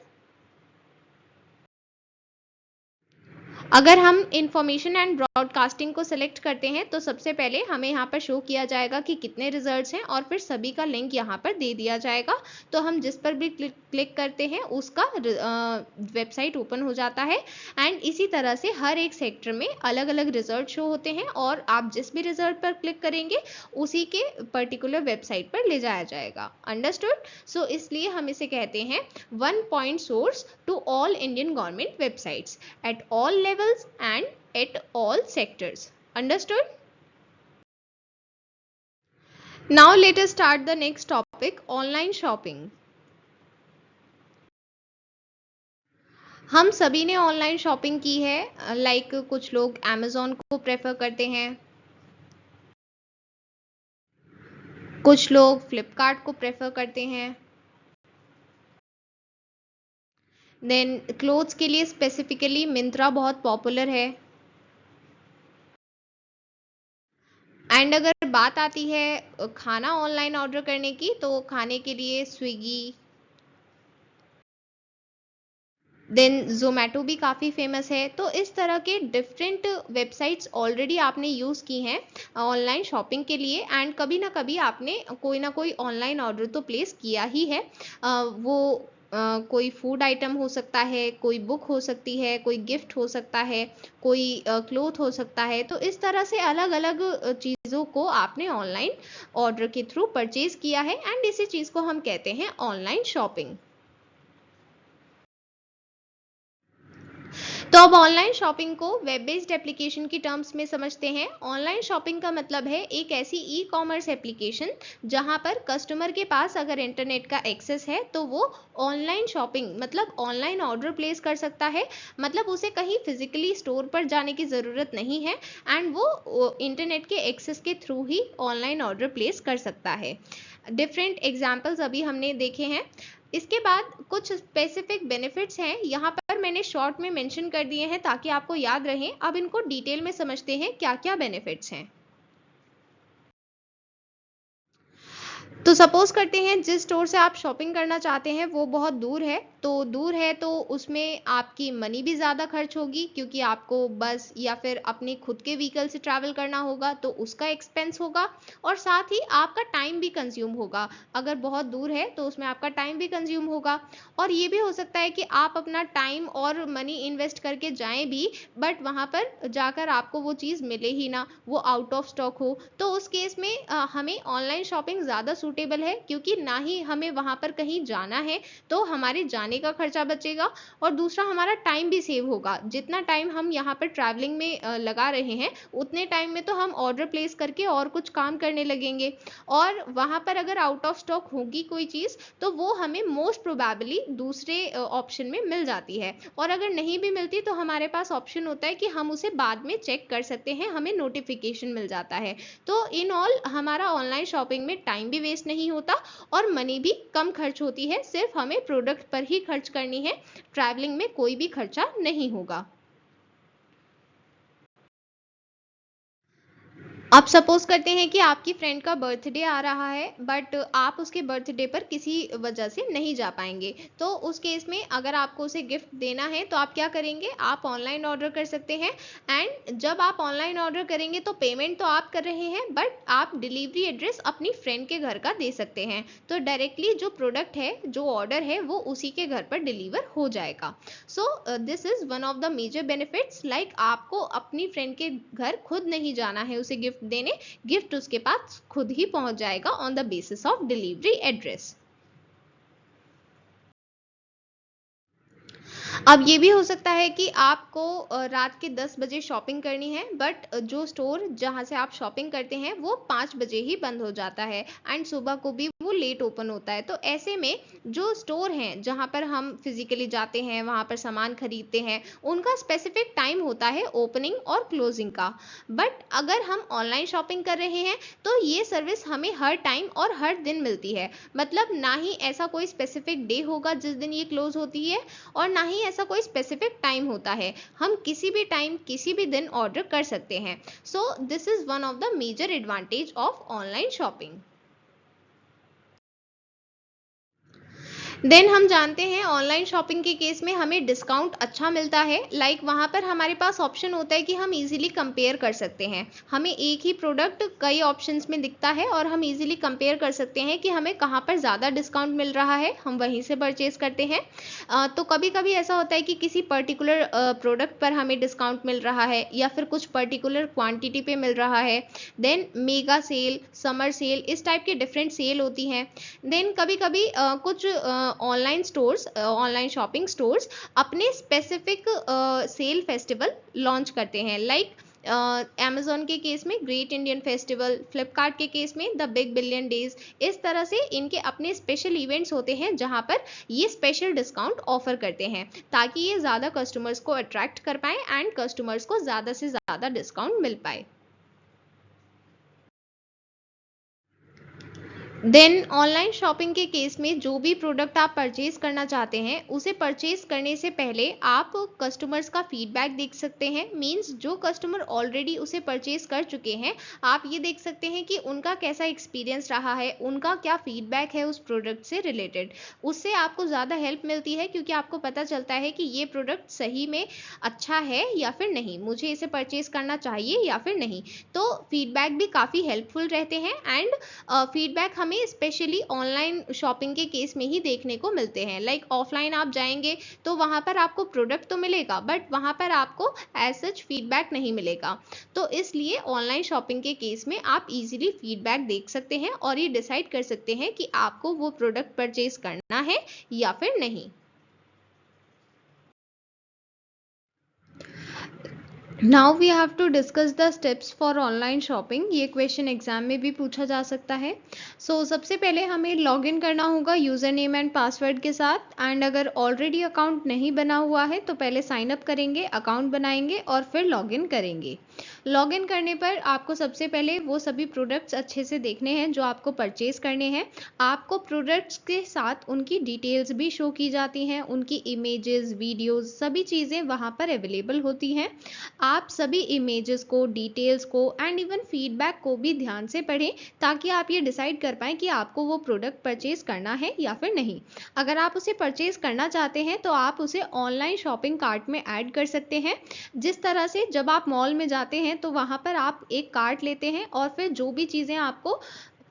अगर हम इंफॉर्मेशन एंड ब्रॉडकास्टिंग को सिलेक्ट करते हैं तो सबसे पहले हमें यहाँ पर शो किया जाएगा कि कितने रिजल्ट्स हैं और फिर सभी का लिंक यहाँ पर दे दिया जाएगा। तो हम जिस पर भी क्लिक करते हैं उसका वेबसाइट ओपन हो जाता है। एंड इसी तरह से हर एक सेक्टर में अलग अलग रिजल्ट शो होते हैं और आप जिस भी रिजल्ट पर क्लिक करेंगे उसी के पर्टिकुलर वेबसाइट पर ले जाया जाएगा। अंडरस्टूड? सो इसलिए हम इसे कहते हैं one point source to all Indian government websites at all levels and at all sectors. Understood? Now let us start the next topic, online shopping. हम सभी ने ऑनलाइन शॉपिंग की है, लाइक कुछ लोग Amazon को प्रेफर करते हैं, कुछ लोग Flipkart को प्रेफर करते हैं। देन क्लोथ्स के लिए स्पेसिफिकली मिंत्रा बहुत पॉपुलर है। एंड अगर बात आती है खाना ऑनलाइन ऑर्डर करने की तो खाने के लिए स्विगी, देन जोमेटो भी काफ़ी फेमस है। तो इस तरह के डिफरेंट वेबसाइट्स ऑलरेडी आपने यूज़ की हैं ऑनलाइन शॉपिंग के लिए, एंड कभी ना कभी आपने कोई ना कोई ऑनलाइन ऑर्डर तो प्लेस किया ही है। वो कोई फूड आइटम हो सकता है, कोई बुक हो सकती है, कोई गिफ्ट हो सकता है, कोई क्लोथ हो सकता है। तो इस तरह से अलग अलग चीज़ों को आपने ऑनलाइन ऑर्डर के थ्रू परचेज किया है एंड इसी चीज़ को हम कहते हैं ऑनलाइन शॉपिंग। तो अब ऑनलाइन शॉपिंग को वेब बेस्ड एप्लीकेशन की टर्म्स में समझते हैं। ऑनलाइन शॉपिंग का मतलब है एक ऐसी ई कॉमर्स एप्लीकेशन जहां पर कस्टमर के पास अगर इंटरनेट का एक्सेस है तो वो ऑनलाइन शॉपिंग मतलब ऑनलाइन ऑर्डर प्लेस कर सकता है। मतलब उसे कहीं फिजिकली स्टोर पर जाने की ज़रूरत नहीं है एंड वो इंटरनेट के एक्सेस के थ्रू ही ऑनलाइन ऑर्डर प्लेस कर सकता है। डिफरेंट एग्जाम्पल्स अभी हमने देखे हैं। इसके बाद कुछ स्पेसिफिक बेनिफिट्स हैं, यहाँ पर मैंने शॉर्ट में मेंशन कर दिए हैं ताकि आपको याद रहें। अब इनको डिटेल में समझते हैं क्या क्या बेनिफिट्स हैं। तो सपोज करते हैं जिस स्टोर से आप शॉपिंग करना चाहते हैं वो बहुत दूर है तो उसमें आपकी मनी भी ज़्यादा खर्च होगी क्योंकि आपको बस या फिर अपने खुद के व्हीकल से ट्रैवल करना होगा तो उसका एक्सपेंस होगा, और साथ ही आपका टाइम भी कंज्यूम होगा। अगर बहुत दूर है तो उसमें आपका टाइम भी कंज्यूम होगा। और ये भी हो सकता है कि आप अपना टाइम और मनी इन्वेस्ट करके जाएं भी बट वहाँ पर जाकर आपको वो चीज़ मिले ही ना, वो आउट ऑफ स्टॉक हो। तो उस केस में हमें ऑनलाइन शॉपिंग ज़्यादा सूटेबल है क्योंकि ना ही हमें वहाँ पर कहीं जाना है तो हमारे जाने का खर्चा बचेगा और दूसरा हमारा टाइम भी सेव होगा। जितना टाइम हम यहाँ पर ट्रैवलिंग में लगा रहे हैं उतने टाइम में तो हम ऑर्डर प्लेस करके और कुछ काम करने लगेंगे, और वहाँ पर अगर आउट ऑफ स्टॉक होगी कोई चीज़ तो वो हमें मोस्ट प्रोबेबली दूसरे ऑप्शन में मिल जाती है, और अगर नहीं भी मिलती तो हमारे पास ऑप्शन होता है कि हम उसे बाद में चेक कर सकते हैं, हमें नोटिफिकेशन मिल जाता है। तो इन ऑल हमारा ऑनलाइन शॉपिंग में टाइम भी वेस्ट नहीं होता और मनी भी कम खर्च होती है, सिर्फ हमें प्रोडक्ट पर ही खर्च करनी है, ट्रैवलिंग में कोई भी खर्चा नहीं होगा। आप सपोज करते हैं कि आपकी फ्रेंड का बर्थडे आ रहा है, बट आप उसके बर्थडे पर किसी वजह से नहीं जा पाएंगे। तो उस केस में अगर आपको उसे गिफ्ट देना है तो आप क्या करेंगे, आप ऑनलाइन ऑर्डर कर सकते हैं। एंड जब आप ऑनलाइन ऑर्डर करेंगे तो पेमेंट तो आप कर रहे हैं, बट आप डिलीवरी एड्रेस अपनी फ्रेंड के घर का दे सकते हैं। तो डायरेक्टली जो प्रोडक्ट है, जो ऑर्डर है, वो उसी के घर पर डिलीवर हो जाएगा। So this is one of the major benefits, like आपको अपनी फ्रेंड के घर खुद नहीं जाना है उसे गिफ्ट देने, गिफ्ट उसके पास खुद ही पहुंच जाएगा on the basis of delivery address. अब ये भी हो सकता है कि आपको रात के 10 बजे शॉपिंग करनी है, बट जो स्टोर जहाँ से आप शॉपिंग करते हैं वो 5 बजे ही बंद हो जाता है, एंड सुबह को भी वो लेट ओपन होता है। तो ऐसे में जो स्टोर हैं जहाँ पर हम फिजिकली जाते हैं, वहाँ पर सामान खरीदते हैं, उनका स्पेसिफिक टाइम होता है ओपनिंग और क्लोजिंग का। बट अगर हम ऑनलाइन शॉपिंग कर रहे हैं तो ये सर्विस हमें हर टाइम और हर दिन मिलती है। मतलब ना ही ऐसा कोई स्पेसिफिक डे होगा जिस दिन ये क्लोज होती है, और ना ही ऐसा कोई स्पेसिफिक टाइम होता है। हम किसी भी टाइम किसी भी दिन ऑर्डर कर सकते हैं। So this is one of the major advantage of online shopping. Then हम जानते हैं ऑनलाइन शॉपिंग के केस में हमें डिस्काउंट अच्छा मिलता है। लाइक वहाँ पर हमारे पास ऑप्शन होता है कि हम इजीली कंपेयर कर सकते हैं। हमें एक ही प्रोडक्ट कई ऑप्शंस में दिखता है और हम इजीली कंपेयर कर सकते हैं कि हमें कहाँ पर ज़्यादा डिस्काउंट मिल रहा है, हम वहीं से परचेज करते हैं। तो कभी कभी ऐसा होता है कि किसी पर्टिकुलर प्रोडक्ट पर हमें डिस्काउंट मिल रहा है, या फिर कुछ पर्टिकुलर क्वांटिटी पे मिल रहा है। Then mega sale, summer sale, इस टाइप की डिफरेंट सेल होती हैं। देन कभी कभी कुछ online stores, online shopping stores अपने स्पेसिफिक सेल फेस्टिवल लॉन्च करते हैं। लाइक अमेजोन के केस में ग्रेट इंडियन फेस्टिवल, फ्लिपकार्ट के केस में द बिग बिलियन डेज। इस तरह से इनके अपने स्पेशल इवेंट्स होते हैं जहां पर ये स्पेशल डिस्काउंट ऑफर करते हैं, ताकि ये ज़्यादा कस्टमर्स को अट्रैक्ट कर पाए एंड कस्टमर्स को ज़्यादा से ज़्यादा डिस्काउंट मिल पाए। देन ऑनलाइन शॉपिंग के केस में जो भी प्रोडक्ट आप परचेज करना चाहते हैं, उसे परचेज करने से पहले आप कस्टमर्स का फीडबैक देख सकते हैं। मींस जो कस्टमर ऑलरेडी उसे परचेज कर चुके हैं, आप ये देख सकते हैं कि उनका कैसा एक्सपीरियंस रहा है, उनका क्या फीडबैक है उस प्रोडक्ट से रिलेटेड। उससे आपको ज़्यादा हेल्प मिलती है, क्योंकि आपको पता चलता है कि ये प्रोडक्ट सही में अच्छा है या फिर नहीं, मुझे इसे परचेज करना चाहिए या फिर नहीं। तो फीडबैक भी काफ़ी हेल्पफुल रहते हैं। एंड फीडबैक हमें स्पेशली ऑनलाइन शॉपिंग के केस में ही देखने को मिलते हैं। लाइक ऑफलाइन आप जाएंगे तो वहां पर आपको प्रोडक्ट तो मिलेगा, बट वहां पर आपको एज सच फीडबैक नहीं मिलेगा। तो इसलिए ऑनलाइन शॉपिंग के केस में आप इजीली फीडबैक देख सकते हैं और ये डिसाइड कर सकते हैं कि आपको वो प्रोडक्ट परचेज करना है या फिर नहीं। Now we have to discuss the steps for online shopping. ये क्वेश्चन एग्जाम में भी पूछा जा सकता है। सबसे पहले हमें लॉग इन करना होगा यूज़र नेम एंड पासवर्ड के साथ। एंड अगर ऑलरेडी अकाउंट नहीं बना हुआ है तो पहले साइन अप करेंगे, अकाउंट बनाएंगे और फिर लॉग इन करेंगे। लॉग इन करने पर आपको सबसे पहले वो सभी प्रोडक्ट्स अच्छे से देखने हैं जो आपको परचेज करने हैं। आपको प्रोडक्ट्स के साथ उनकी डिटेल्स भी शो की जाती हैं, उनकी इमेजेस, वीडियोस, सभी चीज़ें वहाँ पर अवेलेबल होती हैं। आप सभी इमेजेस को, डिटेल्स को एंड इवन फीडबैक को भी ध्यान से पढ़ें, ताकि आप ये डिसाइड कर पाएँ कि आपको वो प्रोडक्ट परचेज करना है या फिर नहीं। अगर आप उसे परचेज करना चाहते हैं तो आप उसे ऑनलाइन शॉपिंग कार्ट में ऐड कर सकते हैं। जिस तरह से जब आप मॉल में जाते हैं तो वहाँ पर आप एक कार्ट लेते हैं और फिर जो भी चीज़ें आपको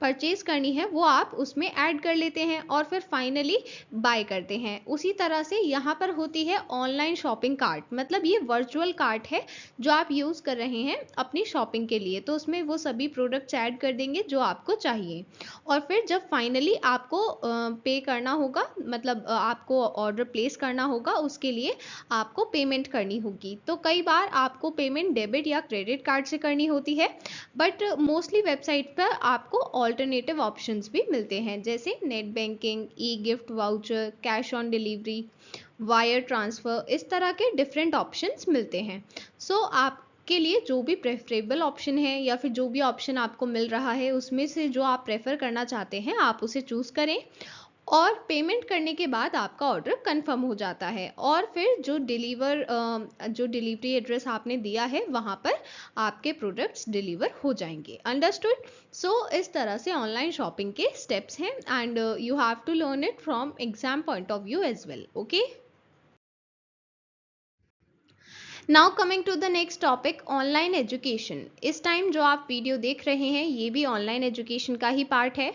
परचेज करनी है वो आप उसमें ऐड कर लेते हैं और फिर फाइनली बाय करते हैं। उसी तरह से यहाँ पर होती है ऑनलाइन शॉपिंग कार्ट। मतलब ये वर्चुअल कार्ट है जो आप यूज़ कर रहे हैं अपनी शॉपिंग के लिए। तो उसमें वो सभी प्रोडक्ट्स ऐड कर देंगे जो आपको चाहिए, और फिर जब फाइनली आपको पे करना होगा, मतलब आपको ऑर्डर प्लेस करना होगा, उसके लिए आपको पेमेंट करनी होगी। तो कई बार आपको पेमेंट डेबिट या क्रेडिट कार्ड से करनी होती है, बट मोस्टली वेबसाइट पर आपको ऑल्टरनेटिव ऑप्शंस भी मिलते हैं, जैसे net banking, E gift voucher, cash on delivery, wire transfer. इस तरह के डिफरेंट ऑप्शंस मिलते हैं। आप के लिए जो भी प्रेफरेबल ऑप्शन है या फिर जो भी ऑप्शन आपको मिल रहा है उसमें से जो आप प्रेफर करना चाहते हैं आप उसे चूज़ करें। और पेमेंट करने के बाद आपका ऑर्डर कंफर्म हो जाता है और फिर जो डिलीवरी एड्रेस आपने दिया है वहाँ पर आपके प्रोडक्ट्स डिलीवर हो जाएंगे। अंडरस्टूड? सो इस तरह से ऑनलाइन शॉपिंग के स्टेप्स हैं and you have to learn it from exam point of view as well. Okay, now coming to the next topic, online education. इस टाइम जो आप वीडियो देख रहे हैं ये भी ऑनलाइन एजुकेशन का ही पार्ट है।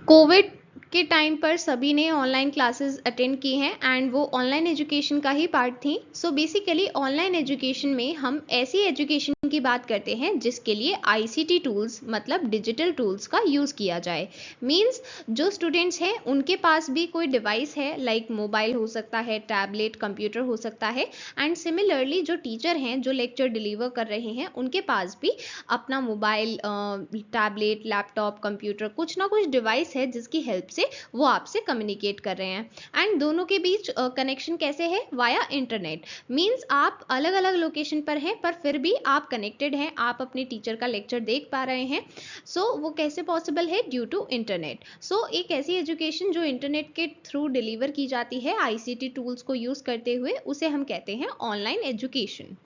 कोविड के टाइम पर सभी ने ऑनलाइन क्लासेस अटेंड की हैं एंड वो ऑनलाइन एजुकेशन का ही पार्ट थी। सो बेसिकली ऑनलाइन एजुकेशन में हम ऐसी एजुकेशन की बात करते हैं जिसके लिए आईसीटी टूल्स मतलब डिजिटल टूल्स का यूज़ किया जाए। मींस जो स्टूडेंट्स हैं उनके पास भी कोई डिवाइस है, लाइक मोबाइल हो सकता है, टैबलेट, कंप्यूटर हो सकता है, एंड सिमिलरली जो टीचर हैं जो लेक्चर डिलीवर कर रहे हैं उनके पास भी अपना मोबाइल, टैबलेट, लैपटॉप, कंप्यूटर, कुछ ना कुछ डिवाइस है जिसकी हेल्प से वो आपसे कम्युनिकेट कर रहे हैं। एंड दोनों के बीच कनेक्शन कैसे है? Via internet. मींस आप अलग अलग लोकेशन पर हैं पर फिर भी आप कनेक्टेड हैं, आप अपने टीचर का लेक्चर देख पा रहे हैं। सो वो कैसे पॉसिबल है? Due to internet. सो एक ऐसी एजुकेशन जो इंटरनेट के थ्रू डिलीवर की जाती है आईसीटी टूल्स को यूज करते हुए, उसे हम कहते हैं ऑनलाइन एजुकेशन।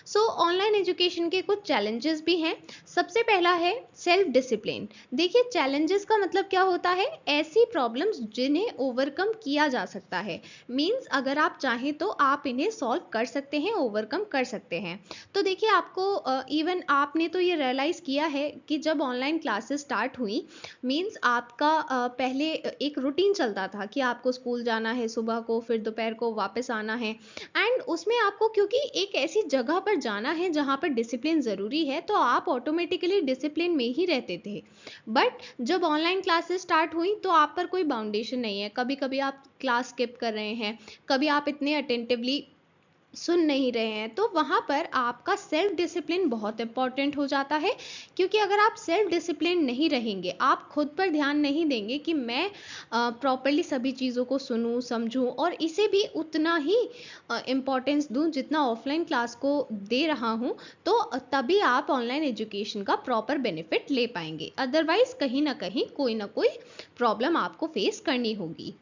सो ऑनलाइन एजुकेशन के कुछ चैलेंजेस भी हैं। सबसे पहला है सेल्फ डिसिप्लिन। देखिए, चैलेंजेस का मतलब क्या होता है? ऐसी प्रॉब्लम्स जिन्हें ओवरकम किया जा सकता है। मींस अगर आप चाहें तो आप इन्हें सॉल्व कर सकते हैं, ओवरकम कर सकते हैं। तो देखिए, आपको इवन आपने तो ये रियलाइज किया है कि जब ऑनलाइन क्लासेस स्टार्ट हुई, मींस आपका पहले एक रूटीन चलता था कि आपको स्कूल जाना है सुबह को, फिर दोपहर को वापस आना है, एंड उसमें आपको क्योंकि एक ऐसी जगह पर जाना है जहाँ पर डिसिप्लिन ज़रूरी है तो आप ऑटोमेटिकली डिसिप्लिन में ही रहते थे। बट जब ऑनलाइन क्लासेस स्टार्ट हुई तो आप पर कोई बाउंडेशन नहीं है। कभी कभी आप क्लास स्किप कर रहे हैं, कभी आप इतने अटेंटिवली सुन नहीं रहे हैं, तो वहाँ पर आपका सेल्फ डिसिप्लिन बहुत इंपॉर्टेंट हो जाता है। क्योंकि अगर आप सेल्फ डिसिप्लिन नहीं रहेंगे, आप खुद पर ध्यान नहीं देंगे कि मैं प्रॉपरली सभी चीज़ों को सुनूं, समझूं और इसे भी उतना ही इम्पोर्टेंस दूं जितना ऑफलाइन क्लास को दे रहा हूं, तो तभी आप ऑनलाइन एजुकेशन का प्रॉपर बेनिफिट ले पाएंगे। अदरवाइज कहीं ना कोई प्रॉब्लम आपको फेस करनी होगी।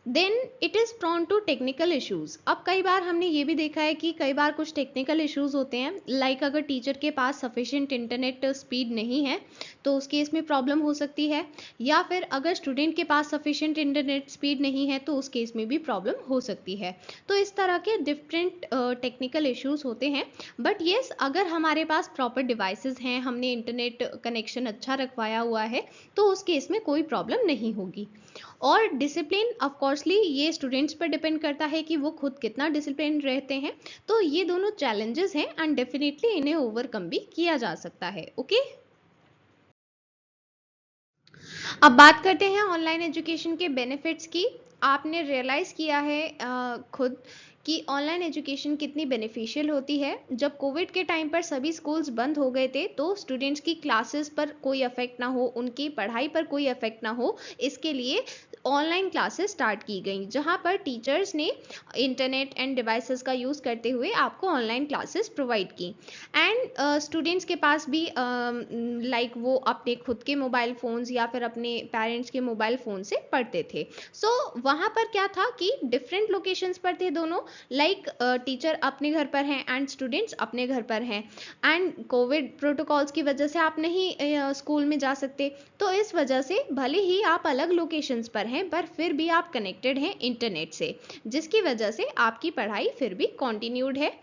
Then it is prone to technical issues. अब कई बार हमने ये भी देखा है कि कई बार कुछ टेक्निकल इश्यूज होते हैं, लाइक अगर टीचर के पास सफिशिएंट इंटरनेट स्पीड नहीं है तो उस केस में प्रॉब्लम हो सकती है, या फिर अगर स्टूडेंट के पास सफिशिएंट इंटरनेट स्पीड नहीं है तो उस केस में भी प्रॉब्लम हो सकती है। तो इस तरह के डिफरेंट टेक्निकल इश्यूज होते हैं। बट येस, अगर हमारे पास प्रॉपर डिवाइसेस हैं, हमने इंटरनेट कनेक्शन अच्छा रखवाया हुआ है, तो उस केस में कोई प्रॉब्लम नहीं होगी। और डिसिप्लिन ऑफकोर्सली ये स्टूडेंट्स पर डिपेंड करता है कि वो खुद कितना डिसिप्लिन रहते हैं। तो ये दोनों चैलेंजेस हैं एंड डेफिनेटली इन्हें ओवरकम भी किया जा सकता है। ओके, अब बात करते हैं ऑनलाइन एजुकेशन के बेनिफिट्स की। आपने रियलाइज़ किया है खुद कि ऑनलाइन एजुकेशन कितनी बेनिफिशियल होती है। जब कोविड के टाइम पर सभी स्कूल्स बंद हो गए थे तो स्टूडेंट्स की क्लासेस पर कोई अफेक्ट ना हो, उनकी पढ़ाई पर कोई अफेक्ट ना हो, इसके लिए ऑनलाइन क्लासेस स्टार्ट की गई, जहां पर टीचर्स ने इंटरनेट एंड डिवाइसेस का यूज़ करते हुए आपको ऑनलाइन क्लासेस प्रोवाइड की। एंड स्टूडेंट्स के पास भी लाइक वो अपने खुद के मोबाइल फ़ोन्स या फिर अपने पेरेंट्स के मोबाइल फ़ोन से पढ़ते थे। सो वहाँ पर क्या था कि डिफरेंट लोकेशंस पर थे दोनों, लाइक टीचर अपने घर पर हैं एंड स्टूडेंट्स अपने घर पर हैं, एंड कोविड प्रोटोकॉल्स की वजह से आप नहीं स्कूल में जा सकते। तो इस वजह से भले ही आप अलग लोकेशंस पर हैं पर फिर भी आप कनेक्टेड हैं इंटरनेट से, जिसकी वजह से आपकी पढ़ाई फिर भी कंटिन्यूड है।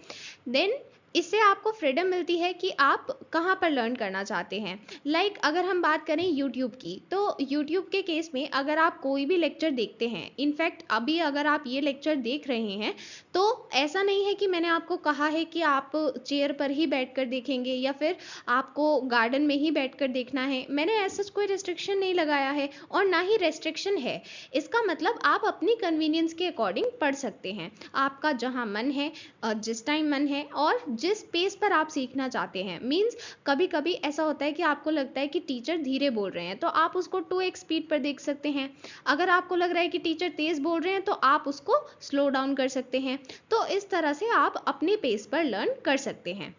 देन इससे आपको फ्रीडम मिलती है कि आप कहाँ पर लर्न करना चाहते हैं। लाइक अगर हम बात करें यूट्यूब की, तो यूट्यूब के केस में अगर आप कोई भी लेक्चर देखते हैं, इनफैक्ट अभी अगर आप ये लेक्चर देख रहे हैं तो ऐसा नहीं है कि मैंने आपको कहा है कि आप चेयर पर ही बैठकर देखेंगे या फिर आपको गार्डन में ही बैठकर देखना है। मैंने ऐसा कोई रिस्ट्रिक्शन नहीं लगाया है और ना ही रेस्ट्रिक्शन है। इसका मतलब आप अपनी कन्वीनियंस के अकॉर्डिंग पढ़ सकते हैं, आपका जहाँ मन है, जिस टाइम मन है और जिस पेस पर आप सीखना चाहते हैं। मींस कभी कभी ऐसा होता है कि आपको लगता है कि टीचर धीरे बोल रहे हैं तो आप उसको 2x स्पीड पर देख सकते हैं। अगर आपको लग रहा है कि टीचर तेज बोल रहे हैं तो आप उसको स्लो डाउन कर सकते हैं। तो इस तरह से आप अपने पेस पर लर्न कर सकते हैं।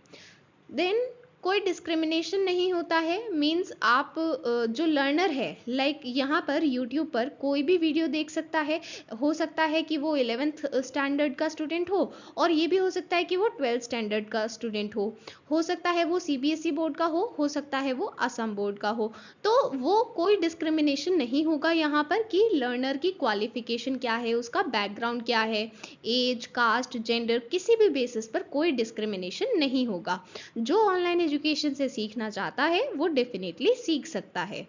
देन कोई डिस्क्रिमिनेशन नहीं होता है, मीन्स आप जो लर्नर है, लाइक यहाँ पर यूट्यूब पर कोई भी वीडियो देख सकता है। हो सकता है कि वो 11th स्टैंडर्ड का स्टूडेंट हो, और ये भी हो सकता है कि वो 12th स्टैंडर्ड का स्टूडेंट हो सकता है वो सीबीएसई बोर्ड का हो सकता है वो असम बोर्ड का हो। तो वो कोई डिस्क्रिमिनेशन नहीं होगा यहाँ पर कि लर्नर की क्वालिफिकेशन क्या है, उसका बैकग्राउंड क्या है, एज, कास्ट, जेंडर, किसी भी बेसिस पर कोई डिस्क्रिमिनेशन नहीं होगा। जो ऑनलाइन एजुकेशन से सीखना चाहता है वो डेफिनेटली सीख सकता है।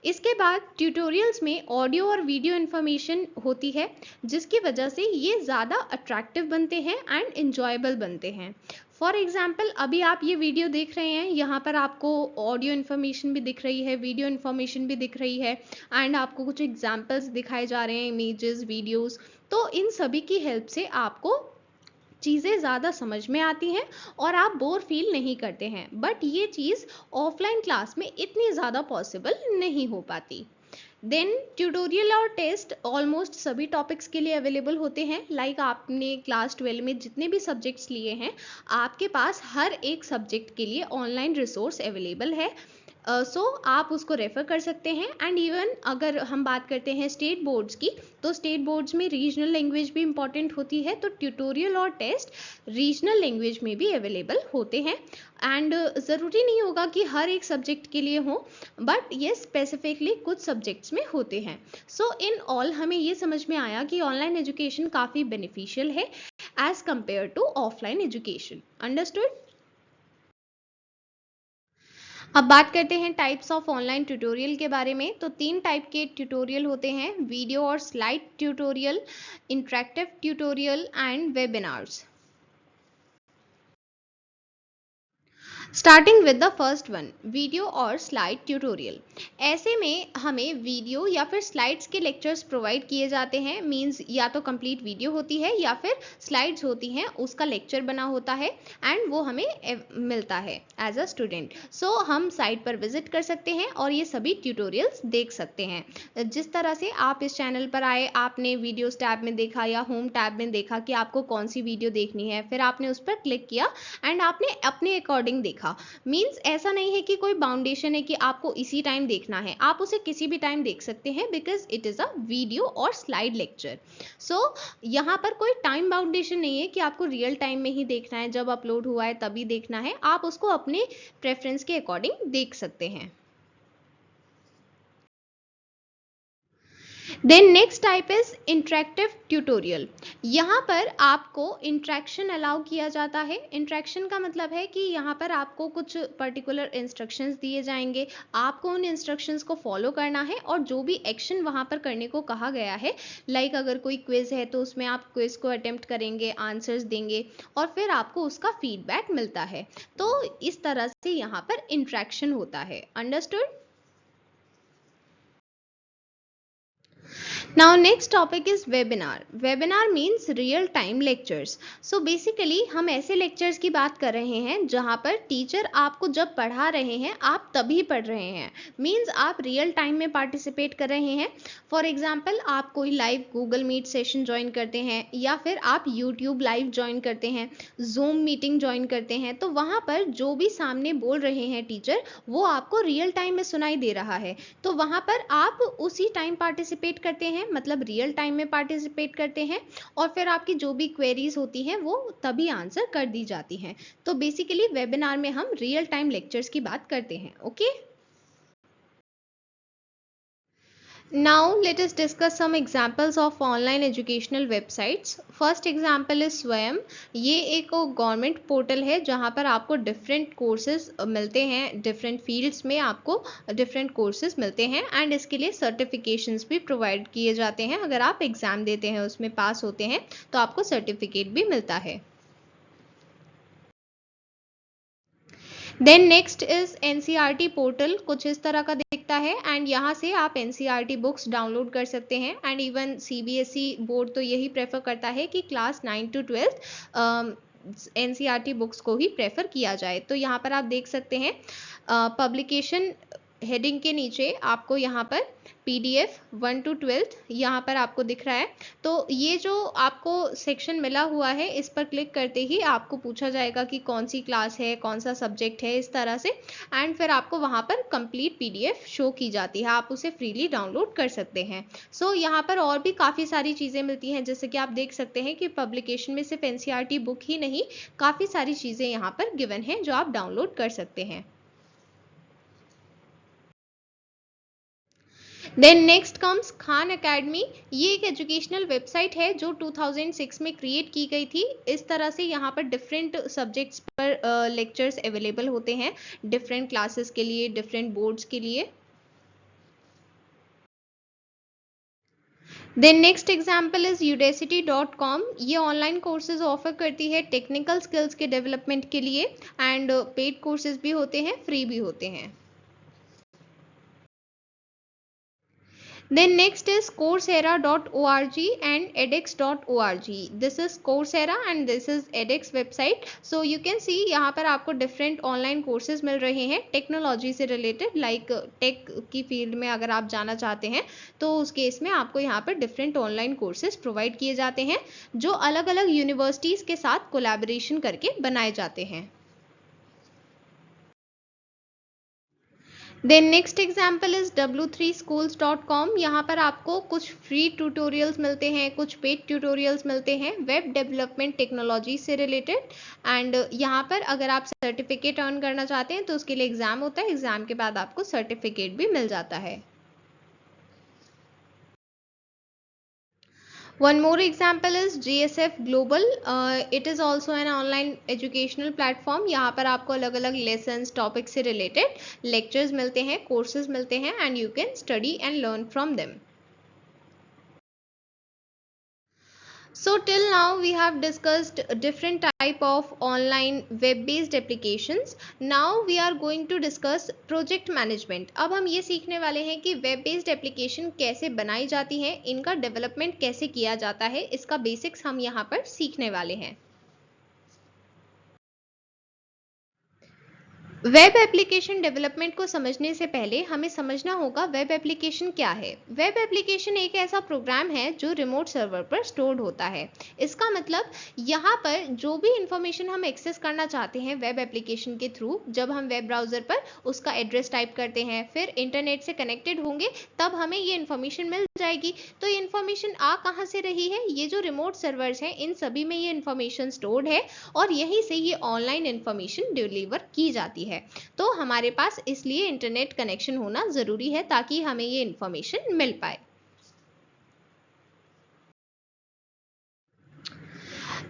इसके बाद ट्यूटोरियल्स में ऑडियो और वीडियो इन्फॉर्मेशन होती है, जिसकी वजह से ये ज़्यादा अट्रैक्टिव बनते हैं एंड इंजॉयबल बनते हैं। फॉर एग्जाम्पल, अभी आप ये वीडियो देख रहे हैं, यहाँ पर आपको ऑडियो इन्फॉर्मेशन भी दिख रही है, वीडियो इन्फॉर्मेशन भी दिख रही है, एंड आपको कुछ एग्जाम्पल्स दिखाए जा रहे हैं, इमेजेस, वीडियोस। तो इन सभी की हेल्प से आपको चीज़ें ज़्यादा समझ में आती हैं और आप बोर फील नहीं करते हैं। बट ये चीज़ ऑफलाइन क्लास में इतनी ज़्यादा पॉसिबल नहीं हो पाती। देन ट्यूटोरियल और टेस्ट ऑलमोस्ट सभी टॉपिक्स के लिए अवेलेबल होते हैं। लाइक आपने क्लास 12 में जितने भी सब्जेक्ट्स लिए हैं, आपके पास हर एक सब्जेक्ट के लिए ऑनलाइन रिसोर्स अवेलेबल है। सो आप उसको रेफ़र कर सकते हैं। एंड इवन अगर हम बात करते हैं स्टेट बोर्ड्स की, तो स्टेट बोर्ड्स में रीजनल लैंग्वेज भी इंपॉर्टेंट होती है, तो ट्यूटोरियल और टेस्ट रीजनल लैंग्वेज में भी अवेलेबल होते हैं। एंड ज़रूरी नहीं होगा कि हर एक सब्जेक्ट के लिए हो, बट ये स्पेसिफिकली कुछ सब्जेक्ट्स में होते हैं। सो इन ऑल हमें ये समझ में आया कि ऑनलाइन एजुकेशन काफ़ी बेनिफिशियल है as compare to offline education. Understood? अब बात करते हैं टाइप्स ऑफ ऑनलाइन ट्यूटोरियल के बारे में। तो 3 टाइप के ट्यूटोरियल होते हैं: वीडियो और slide tutorial, interactive tutorial and webinars. Starting with the first one, video और स्लाइड ट्यूटोरियल। ऐसे में हमें वीडियो या फिर स्लाइड्स के लेक्चर्स प्रोवाइड किए जाते हैं। मींस या तो कंप्लीट वीडियो होती है या फिर स्लाइड्स होती हैं, उसका लेक्चर बना होता है एंड वो हमें मिलता है एज अ स्टूडेंट। सो हम साइट पर विजिट कर सकते हैं और ये सभी ट्यूटोरियल्स देख सकते हैं। जिस तरह से आप इस चैनल पर आए, आपने वीडियोस टैब में देखा या होम टैब में देखा कि आपको कौन सी वीडियो देखनी है, फिर आपने उस पर क्लिक किया एंड आपने अपने अकॉर्डिंग देखा। मीन्स ऐसा नहीं है कि कोई बाउंडेशन है कि आपको इसी टाइम देखना है, आप उसे किसी भी टाइम देख सकते हैं, because it is a video और स्लाइड लेक्चर। सो यहाँ पर कोई टाइम बाउंडेशन नहीं है कि आपको रियल टाइम में ही देखना है, जब अपलोड हुआ है तभी देखना है। आप उसको अपने प्रेफरेंस के अकॉर्डिंग देख सकते हैं। Then next type is interactive tutorial. यहाँ पर आपको इंटरेक्शन अलाउ किया जाता है। इंटरेक्शन का मतलब है कि यहाँ पर आपको कुछ पर्टिकुलर इंस्ट्रक्शंस दिए जाएंगे, आपको उन इंस्ट्रक्शंस को फॉलो करना है और जो भी एक्शन वहाँ पर करने को कहा गया है, लाइक अगर कोई क्विज है तो उसमें आप क्विज को अटेम्प्ट करेंगे, आंसर्स देंगे और फिर आपको उसका फीडबैक मिलता है। तो इस तरह से यहाँ पर इंटरेक्शन होता है। Understood? Now next topic is webinar. Webinar means real time lectures. So basically हम ऐसे lectures की बात कर रहे हैं जहाँ पर टीचर आपको जब पढ़ा रहे हैं आप तभी पढ़ रहे हैं, मीन्स आप रियल टाइम में पार्टिसिपेट कर रहे हैं। फॉर एग्जाम्पल, आप कोई live Google Meet session join करते हैं या फिर आप यूट्यूब लाइव ज्वाइन करते हैं, जूम मीटिंग ज्वाइन करते हैं, तो वहाँ पर जो भी सामने बोल रहे हैं टीचर, वो आपको रियल टाइम में सुनाई दे रहा है। तो वहाँ पर आप उसी टाइम पार्टिसिपेट करते हैं, मतलब रियल टाइम में पार्टिसिपेट करते हैं, और फिर आपकी जो भी क्वेरीज होती हैं वो तभी आंसर कर दी जाती हैं। तो बेसिकली वेबिनार में हम रियल टाइम लेक्चर्स की बात करते हैं। Okay, now let us discuss some examples of online educational websites. First example is स्वयं। ये एक गवर्नमेंट पोर्टल है जहाँ पर आपको डिफरेंट कोर्सेज मिलते हैं, डिफरेंट फील्ड्स में आपको डिफरेंट कोर्सेज मिलते हैं एंड इसके लिए सर्टिफिकेशंस भी प्रोवाइड किए जाते हैं। अगर आप एग्ज़ाम देते हैं, उसमें पास होते हैं, तो आपको सर्टिफिकेट भी मिलता है। Then next is NCERT portal. कुछ इस तरह का दिखता है एंड यहाँ से आप एनसीईआरटी बुक्स डाउनलोड कर सकते हैं। एंड इवन सीबीएसई बोर्ड तो यही प्रेफर करता है कि क्लास 9 to 12 एनसीईआरटी बुक्स को ही प्रेफर किया जाए। तो यहाँ पर आप देख सकते हैं पब्लिकेशन हेडिंग के नीचे आपको यहाँ पर PDF 1 to 12 यहाँ पर आपको दिख रहा है। तो ये जो आपको सेक्शन मिला हुआ है, इस पर क्लिक करते ही आपको पूछा जाएगा कि कौन सी क्लास है, कौन सा सब्जेक्ट है, इस तरह से, एंड फिर आपको वहाँ पर कंप्लीट PDF शो की जाती है। आप उसे फ्रीली डाउनलोड कर सकते हैं। सो यहाँ पर और भी काफ़ी सारी चीज़ें मिलती हैं, जैसे कि आप देख सकते हैं कि पब्लिकेशन में सिर्फ NCERT बुक ही नहीं, काफ़ी सारी चीज़ें यहाँ पर गिवन हैं जो आप डाउनलोड कर सकते हैं। Then next comes Khan Academy. ये एक एजुकेशनल वेबसाइट है जो 2006 में क्रिएट की गई थी। इस तरह से यहाँ पर डिफरेंट सब्जेक्ट्स पर लेक्चर्स अवेलेबल होते हैं, डिफरेंट क्लासेस के लिए, डिफरेंट बोर्ड्स के लिए। Then next example is udacity.com। ये ऑनलाइन कोर्सेज ऑफर करती है टेक्निकल स्किल्स के डेवलपमेंट के लिए, एंड पेड कोर्सेज भी होते हैं, फ्री भी होते हैं। Then next is coursera.org and edX.org. This is Coursera and this is edX website. So you can see यहाँ पर आपको different online courses मिल रहे हैं टेक्नोलॉजी से रिलेटेड, लाइक टेक की फील्ड में अगर आप जाना चाहते हैं तो उस केस में आपको यहाँ पर डिफरेंट ऑनलाइन कोर्सेज प्रोवाइड किए जाते हैं जो अलग अलग यूनिवर्सिटीज़ के साथ कोलैबोरेशन करके बनाए जाते हैं। Then next example is w3schools.com। यहाँ पर आपको कुछ फ्री ट्यूटोरियल्स मिलते हैं, कुछ पेड ट्यूटोरियल्स मिलते हैं वेब डेवलपमेंट टेक्नोलॉजी से रिलेटेड, एंड यहाँ पर अगर आप सर्टिफिकेट अर्न करना चाहते हैं तो उसके लिए एग्जाम होता है, एग्जाम के बाद आपको सर्टिफिकेट भी मिल जाता है। One more example is GSF Global. It is also an online educational platform. यहाँ पर आपको अलग अलग lessons, topic से related lectures मिलते हैं, courses मिलते हैं, and you can study and learn from them. So till now we have discussed different type of online web based applications. Now we are going to discuss project management. अब हम ये सीखने वाले हैं कि web based application कैसे बनाई जाती हैं, इनका development कैसे किया जाता है, इसका basics हम यहाँ पर सीखने वाले हैं। वेब एप्लीकेशन डेवलपमेंट को समझने से पहले हमें समझना होगा वेब एप्लीकेशन क्या है। वेब एप्लीकेशन एक ऐसा प्रोग्राम है जो रिमोट सर्वर पर स्टोर्ड होता है। इसका मतलब यहाँ पर जो भी इंफॉर्मेशन हम एक्सेस करना चाहते हैं वेब एप्लीकेशन के थ्रू, जब हम वेब ब्राउज़र पर उसका एड्रेस टाइप करते हैं, फिर इंटरनेट से कनेक्टेड होंगे, तब हमें ये इन्फॉर्मेशन मिल जाएगी। तो ये इन्फॉर्मेशन आ कहाँ से रही है? ये जो रिमोट सर्वर्स हैं इन सभी में ये इन्फॉर्मेशन स्टोर्ड है और यहीं से ये ऑनलाइन इन्फॉर्मेशन डिलीवर की जाती है। तो हमारे पास इसलिए इंटरनेट कनेक्शन होना जरूरी है ताकि हमें ये इंफॉर्मेशन मिल पाए।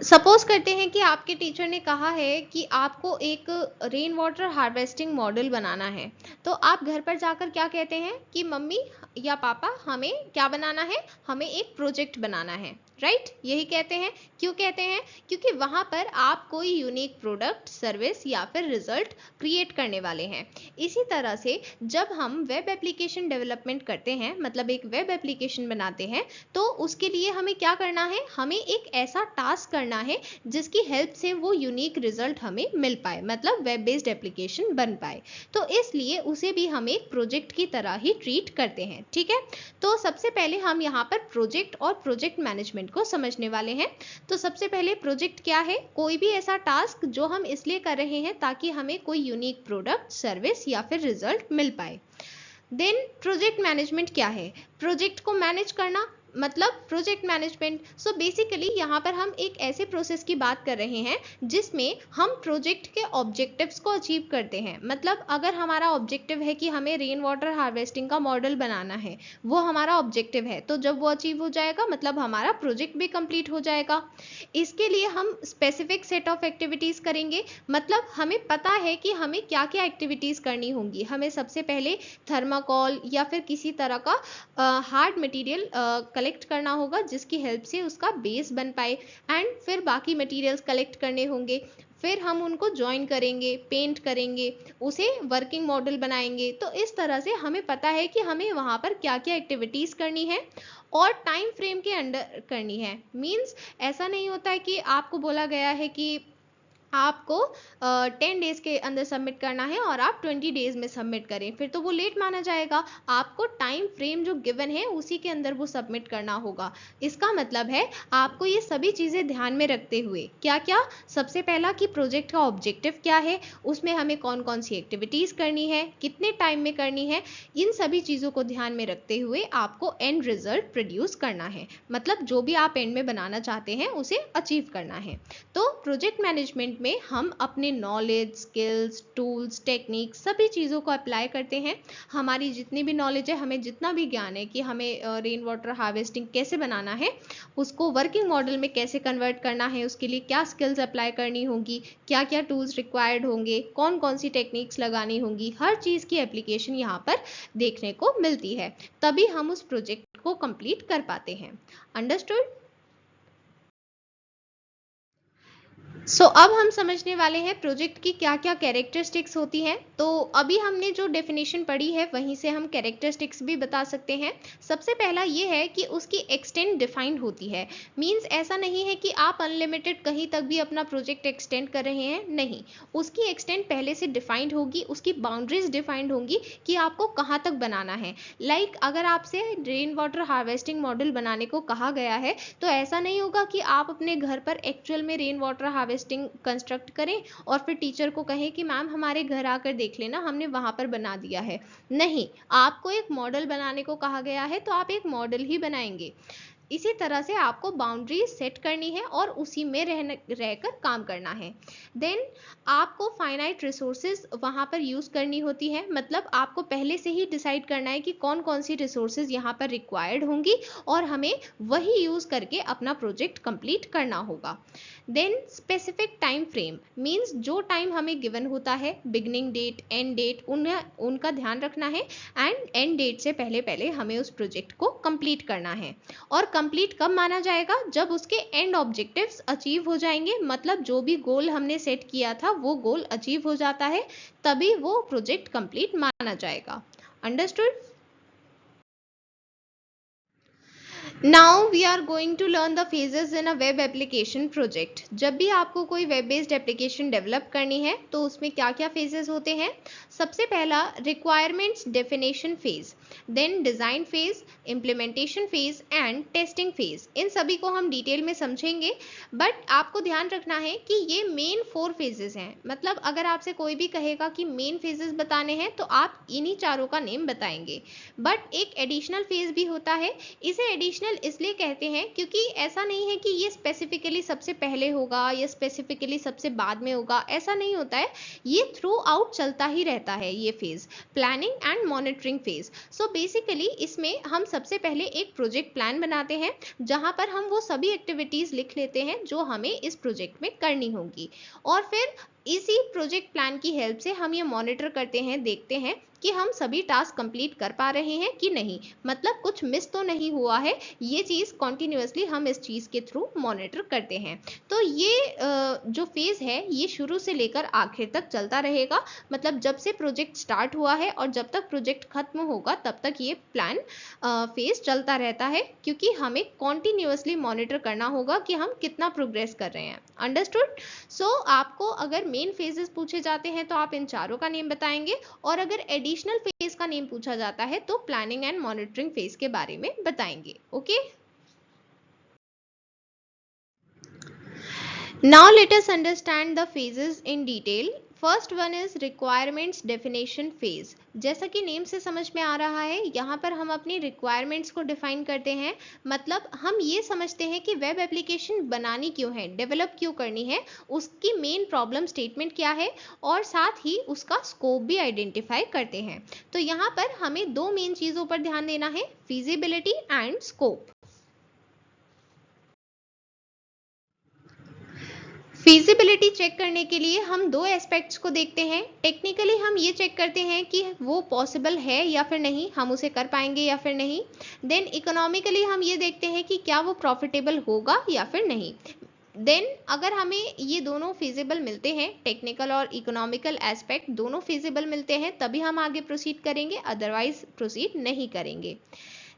सपोज करते हैं कि आपके टीचर ने कहा है कि आपको एक रेन वाटर हार्वेस्टिंग मॉडल बनाना है, तो आप घर पर जाकर क्या कहते हैं कि मम्मी या पापा हमें क्या बनाना है, हमें एक प्रोजेक्ट बनाना है, राइट? यही कहते हैं। क्यों कहते हैं? क्योंकि वहां पर आप कोई यूनिक प्रोडक्ट, सर्विस या फिर रिजल्ट क्रिएट करने वाले हैं। इसी तरह से जब हम वेब एप्लीकेशन डेवलपमेंट करते हैं, मतलब एक वेब एप्लीकेशन बनाते हैं, तो उसके लिए हमें क्या करना है? हमें एक ऐसा टास्क करना है जिसकी हेल्प से वो यूनिक रिजल्ट हमें मिल पाए, मतलब वेब बेस्ड एप्लीकेशन बन पाए। तो इसलिए उसे भी हम एक प्रोजेक्ट की तरह ही ट्रीट करते हैं, ठीक है? तो सबसे पहले हम यहाँ पर प्रोजेक्ट और प्रोजेक्ट मैनेजमेंट को समझने वाले हैं। तो सबसे पहले प्रोजेक्ट क्या है? कोई भी ऐसा टास्क जो हम इसलिए कर रहे हैं ताकि हमें कोई यूनिक प्रोडक्ट, सर्विस या फिर रिजल्ट मिल पाए। देन प्रोजेक्ट मैनेजमेंट क्या है? प्रोजेक्ट को मैनेज करना, मतलब प्रोजेक्ट मैनेजमेंट। सो बेसिकली यहाँ पर हम एक ऐसे प्रोसेस की बात कर रहे हैं जिसमें हम प्रोजेक्ट के ऑब्जेक्टिव्स को अचीव करते हैं। मतलब अगर हमारा ऑब्जेक्टिव है कि हमें रेन वाटर हार्वेस्टिंग का मॉडल बनाना है, वो हमारा ऑब्जेक्टिव है, तो जब वो अचीव हो जाएगा मतलब हमारा प्रोजेक्ट भी कंप्लीट हो जाएगा। इसके लिए हम स्पेसिफिक सेट ऑफ एक्टिविटीज़ करेंगे, मतलब हमें पता है कि हमें क्या क्या एक्टिविटीज़ करनी होंगी। हमें सबसे पहले थर्माकोल या फिर किसी तरह का हार्ड मटेरियल कलेक्ट करना होगा जिसकी हेल्प से उसका बेस बन पाए, एंड फिर बाकी मटेरियल्स कलेक्ट करने होंगे, फिर हम उनको ज्वाइन करेंगे, पेंट करेंगे, उसे वर्किंग मॉडल बनाएंगे। तो इस तरह से हमें पता है कि हमें वहाँ पर क्या क्या एक्टिविटीज़ करनी है और टाइम फ्रेम के अंडर करनी है। मीन्स ऐसा नहीं होता है कि आपको बोला गया है कि आपको 10 डेज़ के अंदर सबमिट करना है और आप 20 डेज़ में सबमिट करें, फिर तो वो लेट माना जाएगा। आपको टाइम फ्रेम जो गिवन है उसी के अंदर वो सबमिट करना होगा। इसका मतलब है आपको ये सभी चीज़ें ध्यान में रखते हुए क्या-क्या, सबसे पहला कि प्रोजेक्ट का ऑब्जेक्टिव क्या है, उसमें हमें कौन-कौन सी एक्टिविटीज़ करनी है, कितने टाइम में करनी है, इन सभी चीज़ों को ध्यान में रखते हुए आपको एंड रिजल्ट प्रोड्यूस करना है। मतलब जो भी आप एंड में बनाना चाहते हैं उसे अचीव करना है। तो प्रोजेक्ट मैनेजमेंट में हम अपने नॉलेज, स्किल्स, टूल्स, टेक्निक सभी चीज़ों को अप्लाई करते हैं। हमारी जितनी भी नॉलेज है, हमें जितना भी ज्ञान है कि हमें रेन वाटर हार्वेस्टिंग कैसे बनाना है, उसको वर्किंग मॉडल में कैसे कन्वर्ट करना है, उसके लिए क्या स्किल्स अप्लाई करनी होगी, क्या क्या टूल्स रिक्वायर्ड होंगे, कौन कौन सी टेक्निक्स लगानी होंगी, हर चीज़ की एप्लीकेशन यहाँ पर देखने को मिलती है। तभी हम उस प्रोजेक्ट को कंप्लीट कर पाते हैं। अंडरस्टूड? अब हम समझने वाले हैं प्रोजेक्ट की क्या क्या कैरेक्टरिस्टिक्स होती हैं। तो अभी हमने जो डेफिनेशन पढ़ी है वहीं से हम कैरेक्टरिस्टिक्स भी बता सकते हैं। सबसे पहला ये है कि उसकी एक्सटेंड डिफाइंड होती है। मींस ऐसा नहीं है कि आप अनलिमिटेड कहीं तक भी अपना प्रोजेक्ट एक्सटेंड कर रहे हैं, नहीं, उसकी एक्सटेंड पहले से डिफाइंड होगी, उसकी बाउंड्रीज डिफाइंड होंगी कि आपको कहाँ तक बनाना है। अगर आपसे रेन वाटर हार्वेस्टिंग मॉडल बनाने को कहा गया है तो ऐसा नहीं होगा कि आप अपने घर पर एक्चुअल में रेन वाटर हार्वेस्टिंग कंस्ट्रक्ट करें और फिर टीचर को कहें कि मैम हमारे घर आकर देख लेना, हमने वहां पर बना दिया है। नहीं, आपको एक मॉडल बनाने को कहा गया है तो आप एक मॉडल ही बनाएंगे। इसी तरह से आपको बाउंड्रीज सेट करनी है और उसी में रहकर काम करना है। देन आपको फाइनाइट रिसोर्सेज वहां पर यूज करनी होती है। मतलब आपको पहले से ही डिसाइड करना है कि कौन कौन सी रिसोर्सेज यहाँ पर रिक्वायर्ड होंगी और हमें वही यूज करके अपना प्रोजेक्ट कंप्लीट करना होगा। Then specific time frame means जो टाइम हमें गिवन होता है, बिगनिंग डेट, एंड डेट, उनका ध्यान रखना है एंड एंड डेट से पहले पहले हमें उस प्रोजेक्ट को कंप्लीट करना है। और कंप्लीट कब माना जाएगा? जब उसके एंड ऑब्जेक्टिव्स अचीव हो जाएंगे। मतलब जो भी गोल हमने सेट किया था वो गोल अचीव हो जाता है, तभी वो प्रोजेक्ट कंप्लीट माना जाएगा। Understood? Now we are going to learn the phases in a web application project. जब भी आपको कोई वेब बेस्ड एप्लीकेशन डेवलप करनी है तो उसमें क्या क्या फेजेस होते हैं। सबसे पहला requirements definition phase, then design phase, implementation phase and testing phase. इन सभी को हम डिटेल में समझेंगे, बट आपको ध्यान रखना है कि ये मेन 4 फेजेस हैं। मतलब अगर आपसे कोई भी कहेगा कि मेन फेजेस बताने हैं तो आप इन्हीं चारों का नेम बताएंगे। बट एक एडिशनल फेज भी होता है। इसे एडिशनल इसलिए कहते हैं क्योंकि ऐसा नहीं है कि ये स्पेसिफिकली सबसे पहले होगा या स्पेसिफिकली सबसे बाद में होगा, ऐसा नहीं होता है। ये थ्रू आउट चलता ही रहता है ये phase, planning and monitoring phase. So basically इसमें हम सबसे पहले एक प्रोजेक्ट प्लान बनाते हैं जहां पर हम वो सभी एक्टिविटीज लिख लेते हैं जो हमें इस प्रोजेक्ट में करनी होगी, और फिर इसी प्रोजेक्ट प्लान की हेल्प से हम ये मॉनिटर करते हैं, देखते हैं कि हम सभी टास्क कंप्लीट कर पा रहे हैं कि नहीं, मतलब कुछ मिस तो नहीं हुआ है। ये चीज़ कॉन्टिन्यूसली हम इस चीज़ के थ्रू मॉनिटर करते हैं। तो ये जो फेज़ है ये शुरू से लेकर आखिर तक चलता रहेगा। मतलब जब से प्रोजेक्ट स्टार्ट हुआ है और जब तक प्रोजेक्ट खत्म होगा तब तक ये प्लान फेज़ चलता रहता है, क्योंकि हमें कॉन्टिन्यूसली मॉनिटर करना होगा कि हम कितना प्रोग्रेस कर रहे हैं। अंडरस्टूड? आपको अगर मेन फेजेस पूछे जाते हैं तो आप इन चारों का नेम बताएंगे, और अगर एडिशनल फेज का नेम पूछा जाता है तो प्लानिंग एंड मॉनिटरिंग फेज के बारे में बताएंगे। Okay, now let us understand the phases in detail. First one is requirements definition phase. जैसा कि नेम से समझ में आ रहा है, यहाँ पर हम अपनी रिक्वायरमेंट्स को डिफाइन करते हैं। मतलब हम ये समझते हैं कि वेब एप्लीकेशन बनानी क्यों है, डेवलप क्यों करनी है, उसकी मेन प्रॉब्लम स्टेटमेंट क्या है, और साथ ही उसका स्कोप भी आइडेंटिफाई करते हैं। तो यहाँ पर हमें 2 मेन चीज़ों पर ध्यान देना है, feasibility and scope. Feasibility check करने के लिए हम 2 एस्पेक्ट्स को देखते हैं। टेक्निकली हम ये चेक करते हैं कि वो पॉसिबल है या फिर नहीं, हम उसे कर पाएंगे या फिर नहीं। देन इकोनॉमिकली हम ये देखते हैं कि क्या वो प्रॉफिटेबल होगा या फिर नहीं। देन अगर हमें ये दोनों फिजिबल मिलते हैं, टेक्निकल और इकोनॉमिकल एस्पेक्ट दोनों फिजिबल मिलते हैं, तभी हम आगे प्रोसीड करेंगे, अदरवाइज प्रोसीड नहीं करेंगे।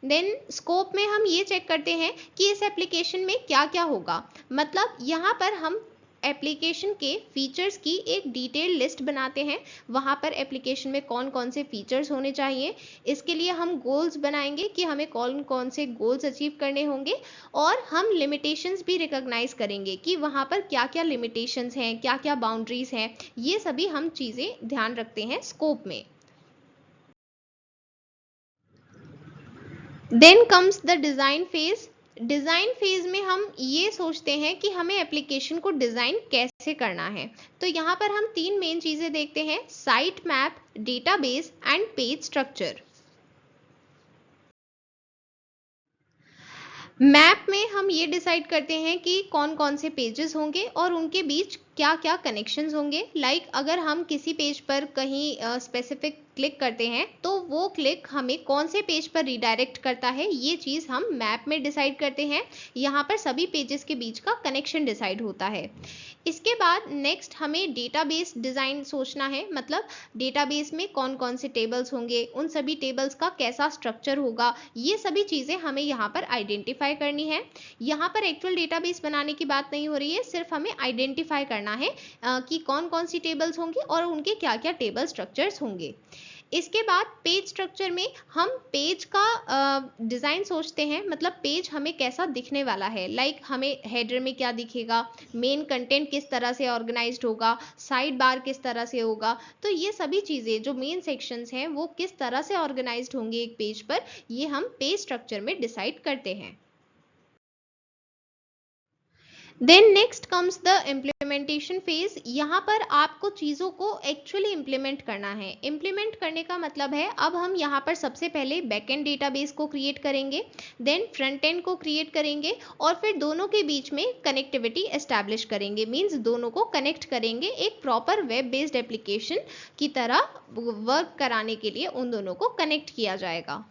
देन स्कोप में हम ये चेक करते हैं कि इस एप्लीकेशन में क्या क्या होगा। मतलब यहाँ पर हम एप्लीकेशन के फीचर्स की एक डिटेल लिस्ट बनाते हैं। वहाँ पर एप्लीकेशन में कौन कौन से फीचर्स होने चाहिए, इसके लिए हम गोल्स बनाएंगे कि हमें कौन कौन से गोल्स अचीव करने होंगे, और हम लिमिटेशंस भी रिकॉग्नाइज करेंगे कि वहाँ पर क्या क्या लिमिटेशंस हैं, क्या क्या बाउंड्रीज हैं। ये सभी हम चीज़ें ध्यान रखते हैं स्कोप में। Then comes the design phase. Design phase में हम ये सोचते हैं कि हमें एप्लीकेशन को डिज़ाइन कैसे करना है। तो यहाँ पर हम तीन मेन चीज़ें देखते हैं: site map, database and page structure. Map में हम ये डिसाइड करते हैं कि कौन कौन से पेजेस होंगे और उनके बीच क्या क्या कनेक्शंस होंगे। लाइक अगर हम किसी पेज पर कहीं स्पेसिफिक क्लिक करते हैं तो वो क्लिक हमें कौन से पेज पर रिडायरेक्ट करता है, ये चीज़ हम मैप में डिसाइड करते हैं। यहाँ पर सभी पेजेस के बीच का कनेक्शन डिसाइड होता है। इसके बाद नेक्स्ट हमें डेटाबेस डिज़ाइन सोचना है। मतलब डेटाबेस में कौन कौन से टेबल्स होंगे, उन सभी टेबल्स का कैसा स्ट्रक्चर होगा, ये सभी चीज़ें हमें यहाँ पर आइडेंटिफाई करनी है। यहाँ पर एक्चुअल डेटाबेस बनाने की बात नहीं हो रही है, सिर्फ हमें आइडेंटिफाई करना है कि कौन कौन सी टेबल्स होंगी और उनके क्या क्या टेबल स्ट्रक्चर्स होंगे। इसके बाद पेज स्ट्रक्चर में हम पेज का डिज़ाइन सोचते हैं। मतलब पेज हमें कैसा दिखने वाला है। लाइक हमें हेडर में क्या दिखेगा, मेन कंटेंट किस तरह से ऑर्गेनाइज्ड होगा, साइड बार किस तरह से होगा। तो ये सभी चीज़ें जो मेन सेक्शंस हैं वो किस तरह से ऑर्गेनाइज्ड होंगे एक पेज पर, ये हम पेज स्ट्रक्चर में डिसाइड करते हैं। Then next comes the implementation phase. यहाँ पर आपको चीज़ों को एक्चुअली इम्प्लीमेंट करना है। इम्प्लीमेंट करने का मतलब है अब हम यहाँ पर सबसे पहले बैकएंड डेटाबेस को क्रिएट करेंगे, देन फ्रंट एंड को क्रिएट करेंगे और फिर दोनों के बीच में कनेक्टिविटी एस्टैब्लिश करेंगे। मीन्स दोनों को कनेक्ट करेंगे, एक प्रॉपर वेब बेस्ड एप्लीकेशन की तरह वर्क कराने के लिए उन दोनों को कनेक्ट किया जाएगा।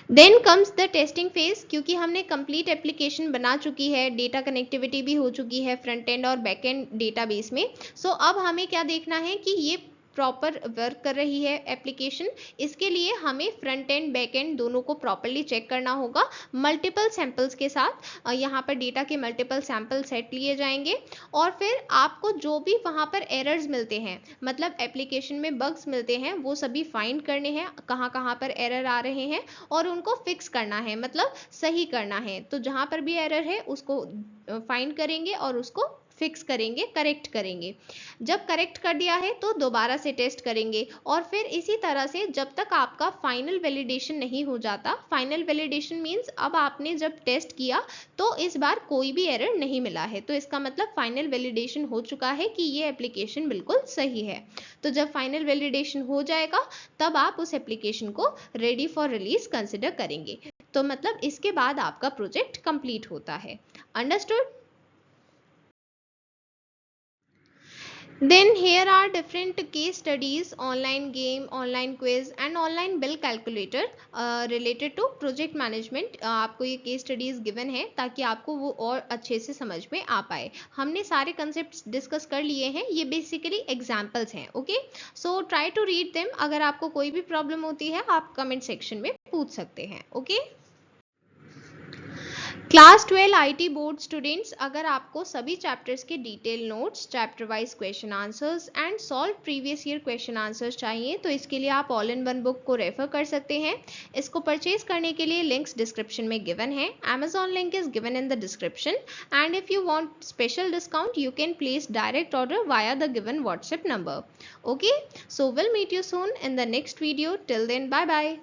Then comes the testing phase. क्योंकि हमने कंप्लीट एप्लीकेशन बना चुकी है, डेटा कनेक्टिविटी भी हो चुकी है फ्रंट एंड और बैक एंड डेटाबेस में। सो अब हमें क्या देखना है कि ये प्रॉपर वर्क कर रही है एप्लीकेशन। इसके लिए हमें फ्रंट एंड बैक एंड दोनों को प्रॉपरली चेक करना होगा मल्टीपल सैंपल्स के साथ। यहाँ पर डेटा के मल्टीपल सैंपल सेट लिए जाएंगे और फिर आपको जो भी वहाँ पर एरर्स मिलते हैं, मतलब एप्लीकेशन में बग्स मिलते हैं, वो सभी फाइंड करने हैं कहाँ कहाँ पर एरर आ रहे हैं और उनको फिक्स करना है, मतलब सही करना है। तो जहाँ पर भी एरर है उसको फाइंड करेंगे और उसको फिक्स करेंगे, करेक्ट करेंगे। जब करेक्ट कर दिया है तो दोबारा से टेस्ट करेंगे और फिर इसी तरह से जब तक आपका फाइनल वैलिडेशन नहीं हो जाता। फाइनल वैलिडेशन मीन्स अब आपने जब टेस्ट किया तो इस बार कोई भी एरर नहीं मिला है, तो इसका मतलब फाइनल वैलिडेशन हो चुका है कि ये एप्लीकेशन बिल्कुल सही है। तो जब फाइनल वैलिडेशन हो जाएगा तब आप उस एप्लीकेशन को रेडी फॉर रिलीज कंसिडर करेंगे। तो मतलब इसके बाद आपका प्रोजेक्ट कंप्लीट होता है। Understood? Then here are different case studies, online game, online quiz and online bill calculator related to project management। आपको ये case studies given है ताकि आपको वो और अच्छे से समझ में आ पाए। हमने सारे concepts discuss कर लिए हैं, ये basically examples हैं। Okay, so try to read them। अगर आपको कोई भी problem होती है आप comment section में पूछ सकते हैं। Okay, class 12 IT board students, अगर आपको सभी चैप्टर्स के detail notes, chapter wise question answers and solve previous year question answers चाहिए तो इसके लिए आप ऑल इन वन बुक को रेफर कर सकते हैं। इसको परचेज करने के लिए लिंक्स डिस्क्रिप्शन में गिवन है। Amazon link is given in the description and if you want special discount you can place direct order via the given WhatsApp number. Okay, so we'll meet you soon in the next video. Till then, bye bye.